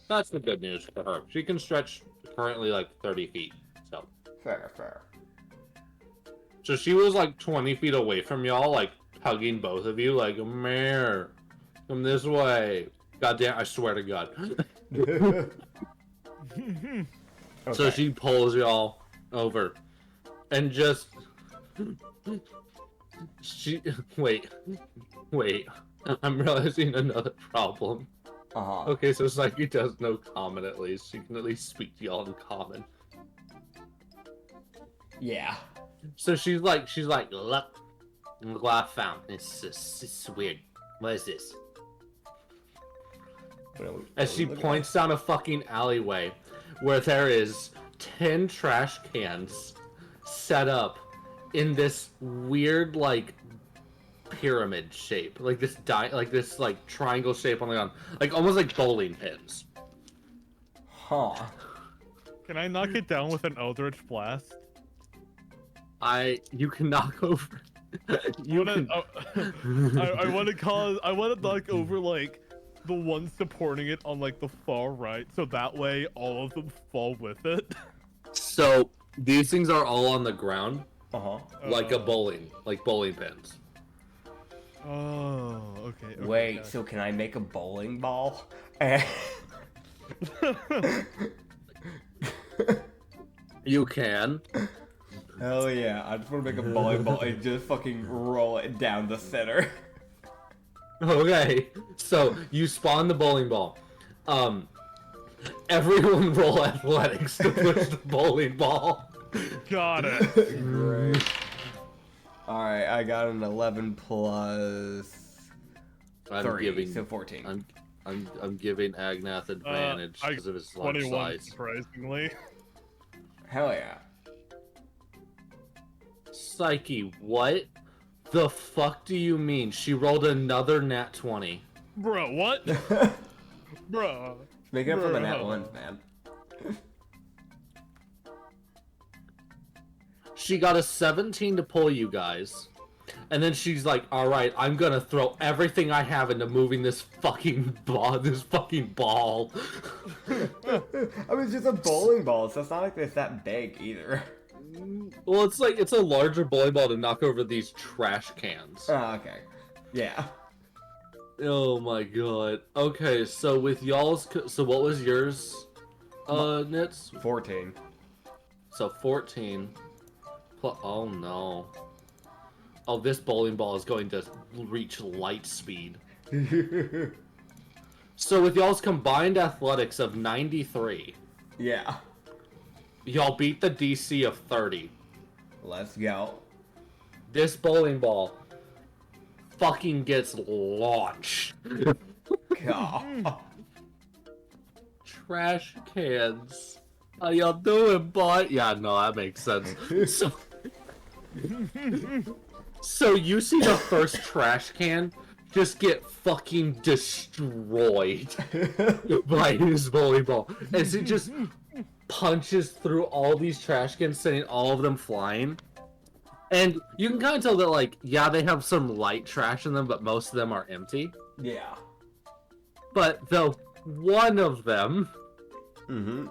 that's the good news for her. She can stretch currently like 30 feet. So Fair. so she was like 20 feet away from y'all, like hugging both of you, like, mare, come this way. Goddamn, I swear to God. Okay. So she pulls y'all over and just wait, I'm realizing another problem. Okay, so Psyche does know common at least. She can at least speak to y'all in common. Yeah. So she's like, look what I found. It's weird. What is this? As she points down a fucking alleyway where there is 10 trash cans set up in this weird, like, pyramid shape, like this triangle shape on the ground, like almost like bowling pins. Can I knock it down with an Eldritch Blast? You can knock over. I want to knock over like the one supporting it on like the far right, so that way all of them fall with it. So these things are all on the ground, like bowling pins. Oh, okay. Wait, so can I make a bowling ball? You can. Hell yeah, I just want to make a bowling ball and just fucking roll it down the center. Okay, so you spawn the bowling ball. Everyone roll athletics to push the bowling ball. Got it. Great. Alright, I got an 11 plus 3, so 14. I'm giving Agnath advantage because of his large 21, size. surprisingly. Hell yeah. Psyche, what the fuck do you mean? She rolled another nat 20. Bro, what? Bruh. Make it up for the nat Bruh. ones, man. She got a 17 to pull you guys. And then she's like, alright, I'm gonna throw everything I have into moving this fucking ball. I mean, it's just a bowling ball, so it's not like it's that big either. Well, it's a larger bowling ball to knock over these trash cans. Oh, okay. Yeah. Oh my god. Okay, so with y'all's... So what was yours, Nits? 14. So 14. Oh no. Oh, this bowling ball is going to reach light speed. So with y'all's combined athletics of 93, Yeah. y'all beat the DC of 30. Let's go. This bowling ball fucking gets launched. God. Trash cans. How y'all doing, boy? Yeah, no, that makes sense. So you see the first trash can just get fucking destroyed by his volleyball as it just punches through all these trash cans, sending all of them flying. And you can kind of tell that, like, yeah, they have some light trash in them, but most of them are empty. Yeah. But the one of them Mm-hmm.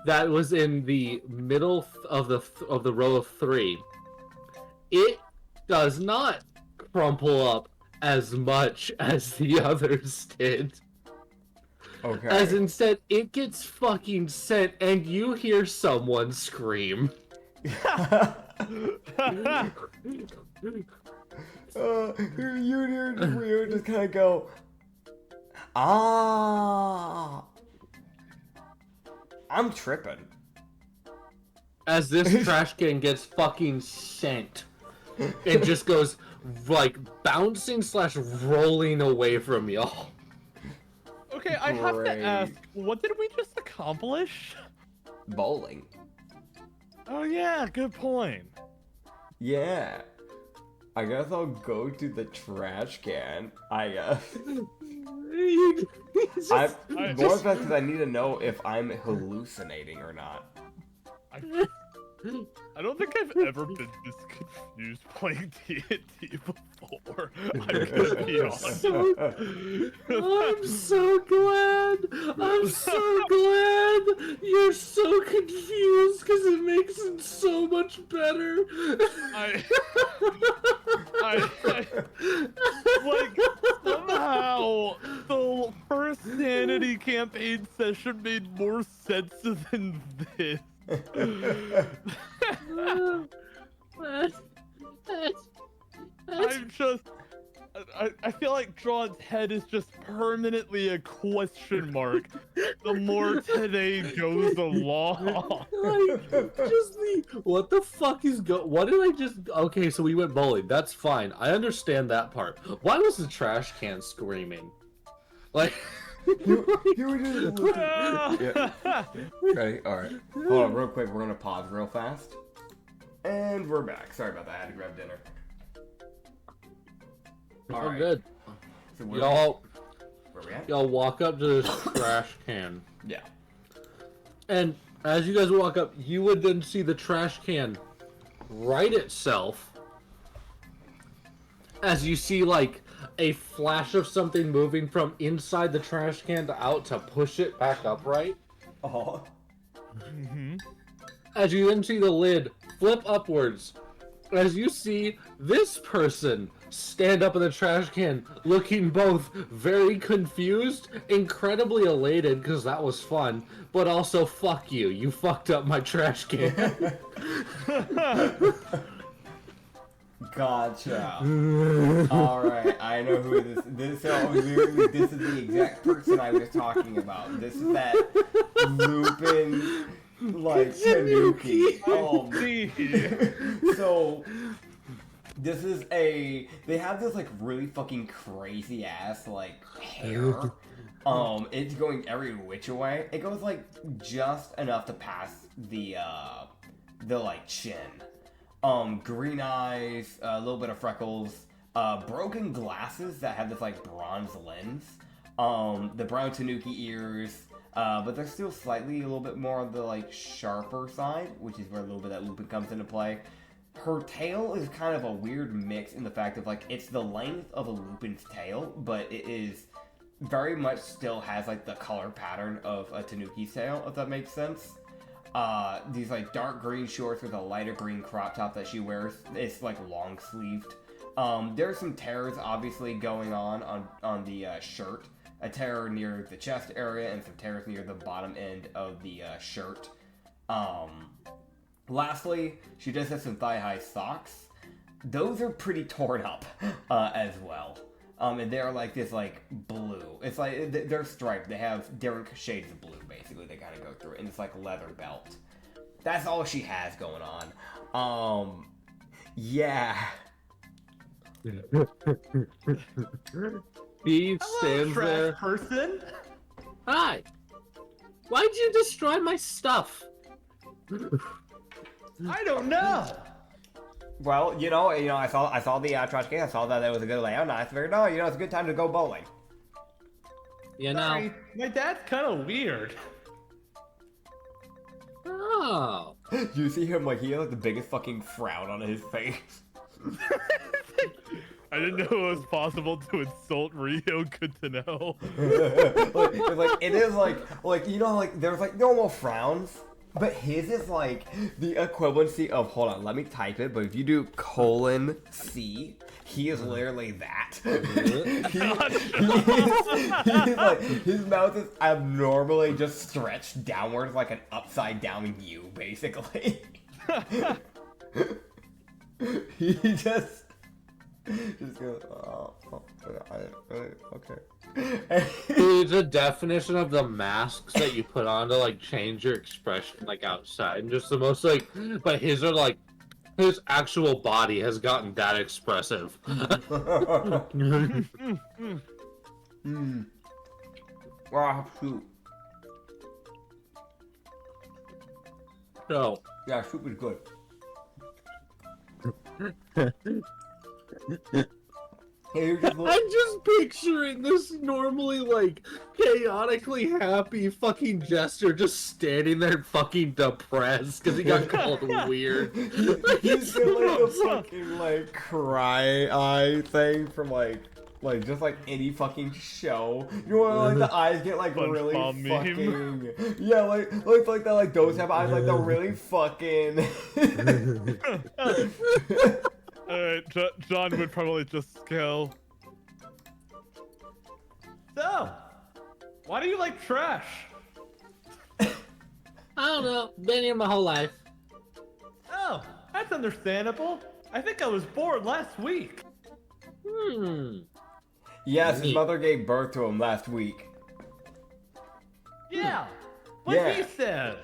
that was in the middle of the row of 3, it does not crumple up as much as the others did. Okay. As instead, it gets fucking sent, and you hear someone scream. You just kind of go, ah. I'm tripping. As this trash can gets fucking sent. It just goes, like, bouncing / rolling away from y'all. Okay, I have Great. to ask, what did we just accomplish? Bowling. Oh yeah, good point. Yeah. I guess I'll go to the trash can. I guess. I'm more of that because I need to know if I'm hallucinating or not. I don't think I've ever been this confused playing D&D before. I'm gonna be honest. I'm so glad. I'm so glad. You're so confused because it makes it so much better. Like, somehow the first Sanity Campaign session made more sense than this. I'm just... I feel like John's head is just permanently a question mark the more today goes along. What the fuck is what did I just... Okay, so we went bowling. That's fine. I understand that part. Why was the trash can screaming? Like... You were just looking. Yeah. Ready? Alright. Hold on, real quick. We're gonna pause real fast. And we're back. Sorry about that. I had to grab dinner. Alright. Good. So Y'all where we at? y'all walk up to this trash can. Yeah. And as you guys walk up, you would then see the trash can right itself. As you see, like, a flash of something moving from inside the trash can to out to push it back upright. Oh. As you then see the lid flip upwards. As you see this person stand up in the trash can, looking both very confused, incredibly elated, because that was fun, but also, fuck you, you fucked up my trash can. Gotcha. Alright, I know who this is the exact person I was talking about. This is that Lupin, like, Tanuki. So, this is they have this, like, really fucking crazy ass, like, hair. It's going every which way. It goes, like, just enough to pass the like, chin. Green eyes, a little bit of freckles, broken glasses that have this, like, bronze lens, The brown tanuki ears, but they're still slightly a little bit more on the like sharper side, which is where a little bit of that Lupin comes into play. Her tail is kind of a weird mix in the fact of like it's the length of a Lupin's tail, but it is very much still has like the color pattern of a tanuki's tail, if that makes sense. These like dark green shorts with a lighter green crop top that she wears. It's like long sleeved. There's some tears obviously going on the shirt. A tear near the chest area and some tears near the bottom end of the shirt. Lastly, she does have some thigh-high socks. Those are pretty torn up as well. And they're like this like blue. It's like they're striped. They have different shades of blue basically. They kind of go through, and it's like leather belt. That's all she has going on. Yeah. He stands there. Person. Hi. Why'd you destroy my stuff? I don't know. Well, I saw the trash can. I saw that it was a good layout, and I figured, it's a good time to go bowling. You know. Sorry, my dad's kind of weird. Oh. You see him like he has like the biggest fucking frown on his face. I didn't know it was possible to insult Rio. Good to know. like it is like there's like normal frowns, but his is like the equivalency of hold on, let me type it. But if you do :C, he is literally that. He's like his mouth is abnormally just stretched downwards like an upside down U, basically. He just goes, okay. Dude, the definition of the masks that you put on to like change your expression like outside, and just the most like, but his are like, his actual body has gotten that expressive. Wow, shoot. So, Yeah, soup is good. Hey, I'm just picturing this normally like chaotically happy fucking jester just standing there fucking depressed because he got called weird. He's got like a fucking like cry eye thing from like just like any fucking show. You know, like the eyes get like really fucking yeah, like that, like those have eyes like they're really fucking. Alright, John would probably just go. So, why do you like trash? I don't know. Been here my whole life. Oh, that's understandable. I think I was bored last week. Yes, his mother gave birth to him last week. Yeah, what Yeah. he said.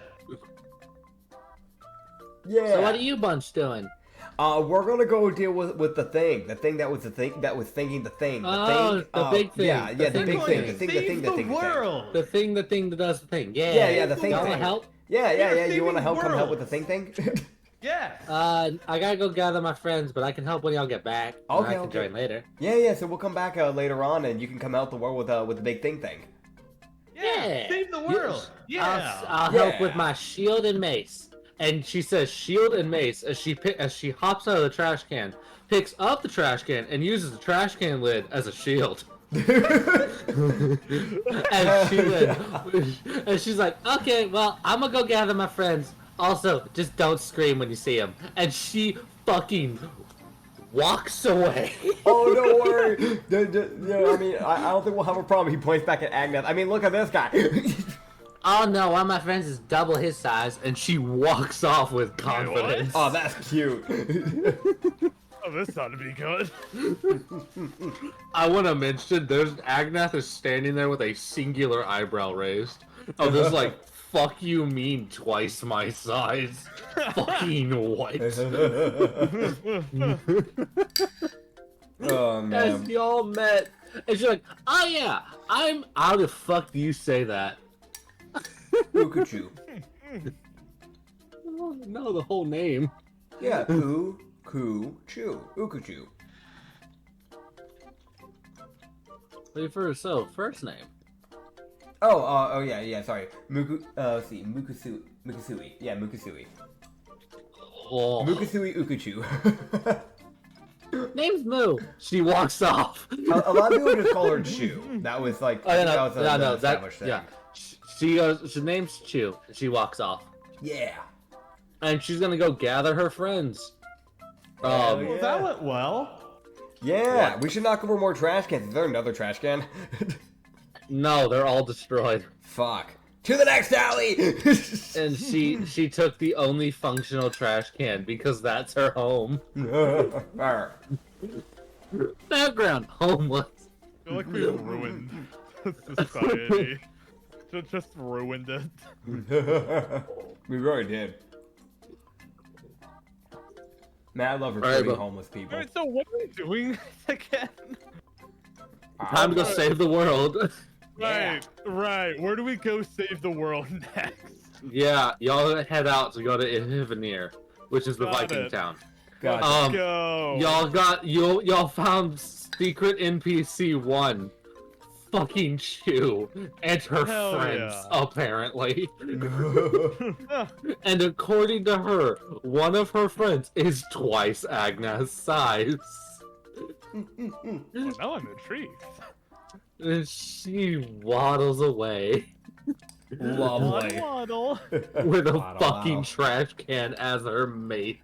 Yeah. So what are you bunch doing? We're gonna go deal with the thing that was thinking the thing. The big thing. Yeah, The the big thing. The thing. The world. The thing that does the thing. Yeah. Yeah, the thing. Y'all wanna help? Yeah. You wanna help? Come help world. with the thing? Yeah. I gotta go gather my friends, but I can help when y'all get back. And Okay, I can okay. join later. Yeah. So we'll come back later on, and you can come help the world with the big thing. Yeah. Save the world. Yeah. I'll help with my shield and mace. And she says shield and mace as she hops out of the trash can, picks up the trash can, and uses the trash can lid as a shield. and she's like, okay, well, I'm gonna go gather my friends. Also, just don't scream when you see them. And she fucking walks away. Oh, don't worry. I mean, I don't think we'll have a problem. He points back at Agnes. I mean, look at this guy. Oh no, one of my friends is double his size, and she walks off with confidence. Oh, that's cute. Oh, this ought to be good. I want to mention, Agnath is standing there with a singular eyebrow raised. Oh, this like, fuck you mean twice my size. Fucking what? Oh, man. As y'all met, and she's like, oh yeah, how the fuck do you say that? Ukuchu. Oh, no, the whole name. Yeah, Ukuchu. Ukuchu. Wait for so first name. Oh, yeah, sorry. Let's see, Mukasui. Yeah, Mukasui. Oh. Mukasui Ukuchu. Name's Moo. She walks off. A lot of people just call her Chu. That was like, Oh, that was an established thing. Yeah. She goes. Her name's Chu. And she walks off. Yeah. And she's gonna go gather her friends. Hell Well, that went well. Yeah, What? we should knock over more trash cans. Is there another trash can? No, they're all destroyed. Fuck. To the next alley! And she took the only functional trash can because that's her home. Arr. Background, homeless. I feel like we ruined society. Just ruined it. We really did. Man, I love Alright, recruiting but- homeless people. Alright, so what are we doing again? Time to go save the world. Yeah. Right. Where do we go save the world next? Yeah, y'all head out to go to Ivanir, which is the Got Viking it. town. Gotcha. Go. Y'all found secret NPC 1. Fucking Chu and her Hell friends, yeah. apparently. Ah, And according to her, one of her friends is twice Agnes' size. well, now I'm intrigued. And she waddles away Lovely. Waddle. with a Waddle, fucking waddle. trash can as her mate.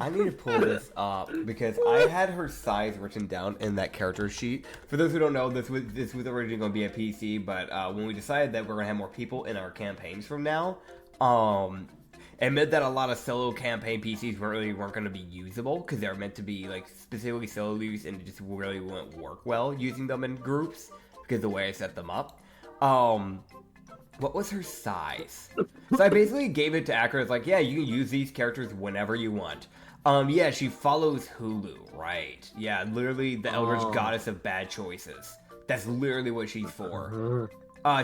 I need to pull this up because I had her size written down in that character sheet. For those who don't know, this was originally going to be a PC, but when we decided that we're going to have more people in our campaigns from now, it meant that a lot of solo campaign PCs really weren't going to be usable because they're meant to be like specifically solo use and it just really wouldn't work well using them in groups because the way I set them up. What was her size? So I basically gave it to Acrid. It's like, yeah, you can use these characters whenever you want. Yeah, she follows Hulu, right? Yeah, literally the Eldritch Goddess of Bad Choices. That's literally what she's for.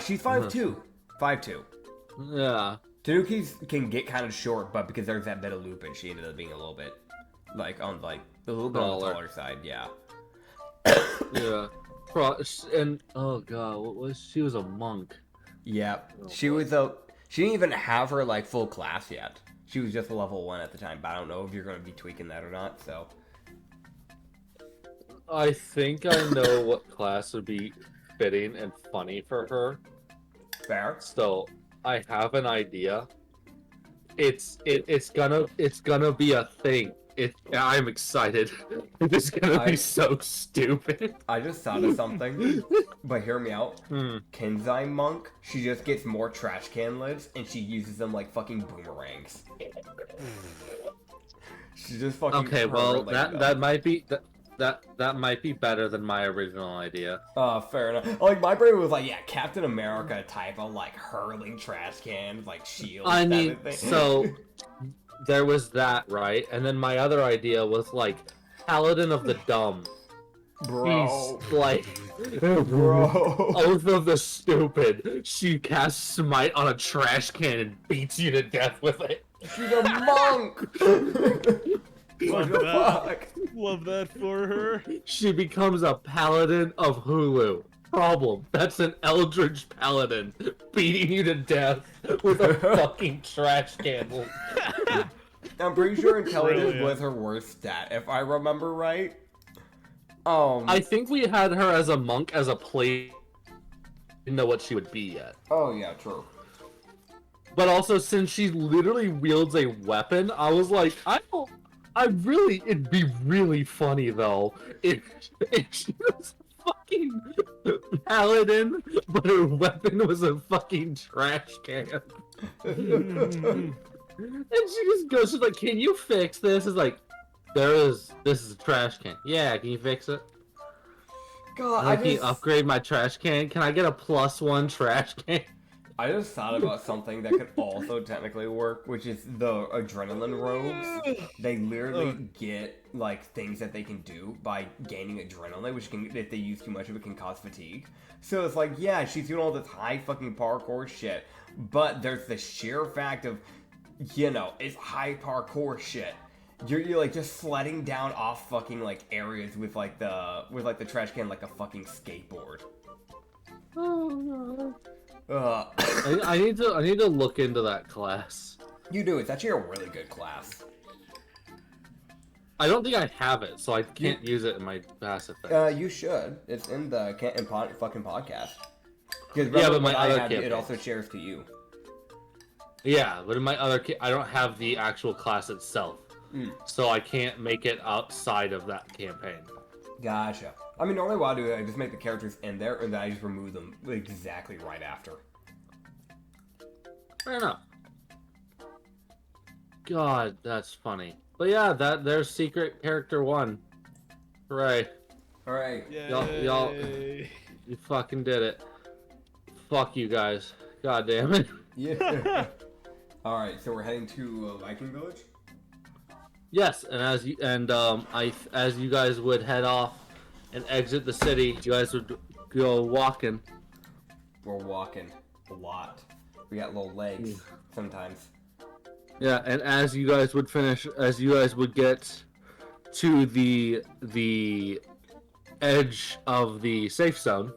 She's 5'2". 5'2". Yeah. Tanukis can get kind of short, but because there's that bit of looping, she ended up being a little bit, on the taller side, yeah. Yeah. And oh god, what was she? Was a monk. Yep. She didn't even have her, like, full class yet. She was just a level 1 at the time, but I don't know if you're going to be tweaking that or not, so. I think I know what class would be fitting and funny for her. Fair. So I have an idea. It's gonna be a thing. I'm excited. It's gonna be so stupid. I just thought of something, but hear me out. Kenzai Monk, she just gets more trash can lids, and she uses them like fucking boomerangs. She just fucking. Okay, well permanently that might be that might be better than my original idea. Fair enough. Like my brain was like, yeah, Captain America type of like hurling trash cans, like shields. I type mean, of thing. so there was that, right? And then my other idea was like Paladin of the Dumb. bro, He's like bro. Oath of the Stupid. She casts Smite on a trash can and beats you to death with it. She's a monk. What Love the that. fuck? Love that for her. She becomes a Paladin of Hulu. Problem. That's an Eldritch Paladin beating you to death with a fucking trash can. I'm pretty sure intelligence Brilliant. was her worst stat, if I remember right. I think we had her as a monk as a play. Didn't know what she would be yet. Oh yeah, true. But also, since she literally wields a weapon, I was like, it'd be really funny though if she was a fucking paladin, but her weapon was a fucking trash can. And she just goes, she's like, "Can you fix this?" It's like, this is a trash can. Yeah, can you fix it? God, Can you upgrade my trash can? Can I get a +1 trash can? I just thought about something that could also technically work, which is the adrenaline rogues. They literally get like things that they can do by gaining adrenaline, which can, if they use too much of it, can cause fatigue. So it's like, yeah, she's doing all this high fucking parkour shit, but there's the sheer fact of, it's high parkour shit. you're like just sledding down off fucking like areas with like the trash can like a fucking skateboard. Oh, Uh, I need to look into that class. you do. It's actually a really good class. I don't think I have it, so I can't use it in my Mass Effect. You should. It's in the fucking podcast. Because Yeah, but my I other have, it campaigns. also shares to you. Yeah, but in my other I don't have the actual class itself, so I can't make it outside of that campaign. Gotcha. I mean, normally what I do is I just make the characters in there, and then I just remove them exactly right after. Fair enough. God, that's funny. But yeah, there's secret character 1. Hooray. Alright. Y'all- You fucking did it. Fuck you guys. God damn it. Yeah. Alright, so we're heading to Viking Village? Yes, and as you guys would head off and exit the city, you guys would go walking. We're walking a lot. We got little legs sometimes. Yeah, and as you guys would get to the edge of the safe zone,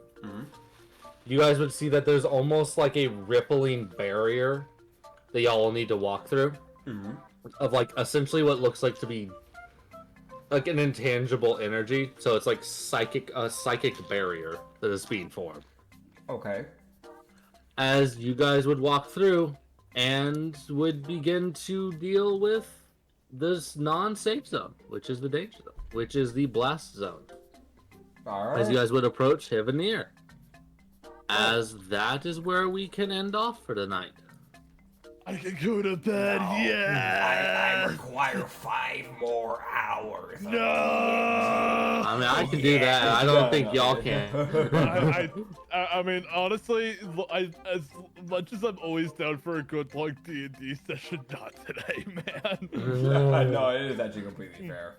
you guys would see that there's almost like a rippling barrier that y'all will need to walk through. Of like essentially what looks like to be like an intangible energy. So it's like a psychic barrier that is being formed. Okay. As you guys would walk through and would begin to deal with this non-safe zone, which is the danger zone, which is the blast zone. Alright. As you guys would approach Hivanir. As that is where we can end off for the night. I can go to bed, yeah! I require 5 more hours. No! I mean, I can do that. I don't think y'all can. I mean, honestly, as much as I'm always down for a good like D&D session, not today, man. No, it is actually completely fair.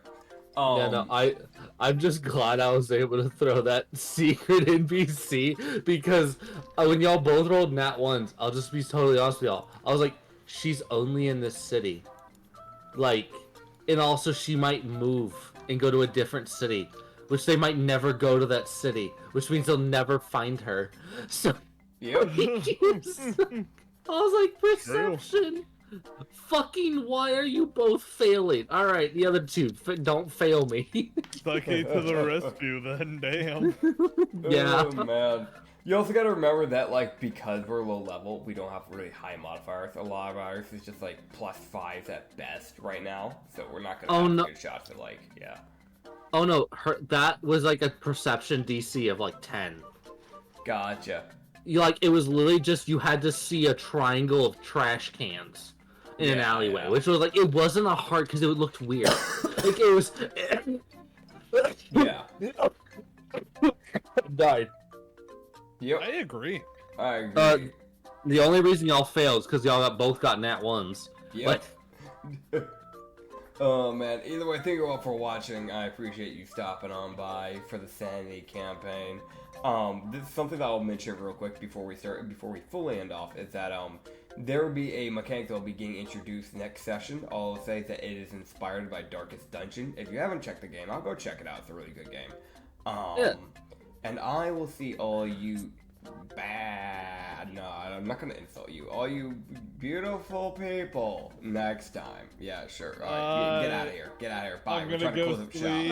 Yeah, no, I'm just glad I was able to throw that secret NPC because when y'all both rolled nat ones, I'll just be totally honest with y'all. I was like, she's only in this city. Like, and also she might move and go to a different city, which they might never go to that city, which means they'll never find her. So, Yep. I was like, perception. Fucking, why are you both failing? All right, the other two, don't fail me. Lucky to the rescue, then. Damn. Yeah. Oh, man. You also gotta remember that, like, because we're low level, we don't have really high modifiers. A lot of ours is just, like, +5s at best right now. So we're not gonna have good shots at, like, yeah. Oh no, that was like a perception DC of like 10. Gotcha. It was literally just you had to see a triangle of trash cans in an alleyway, which was like, it wasn't a heart because it looked weird. Like it was. Yeah. Died. Yep. I agree. I agree. The only reason y'all failed is because y'all both got nat ones. Yep. Oh man, either way, thank you all for watching. I appreciate you stopping on by for the Sanity Campaign. This is something that I'll mention real quick before we fully end off, is that there will be a mechanic that will be getting introduced next session. I'll say that it is inspired by Darkest Dungeon. If you haven't checked the game, I'll go check it out. It's a really good game. And I will see all you I'm not gonna insult you. All you beautiful people next time. Yeah, sure. All right, get out of here. Get out of here. Bye. I'm We're gonna trying to go close up shop. sleep.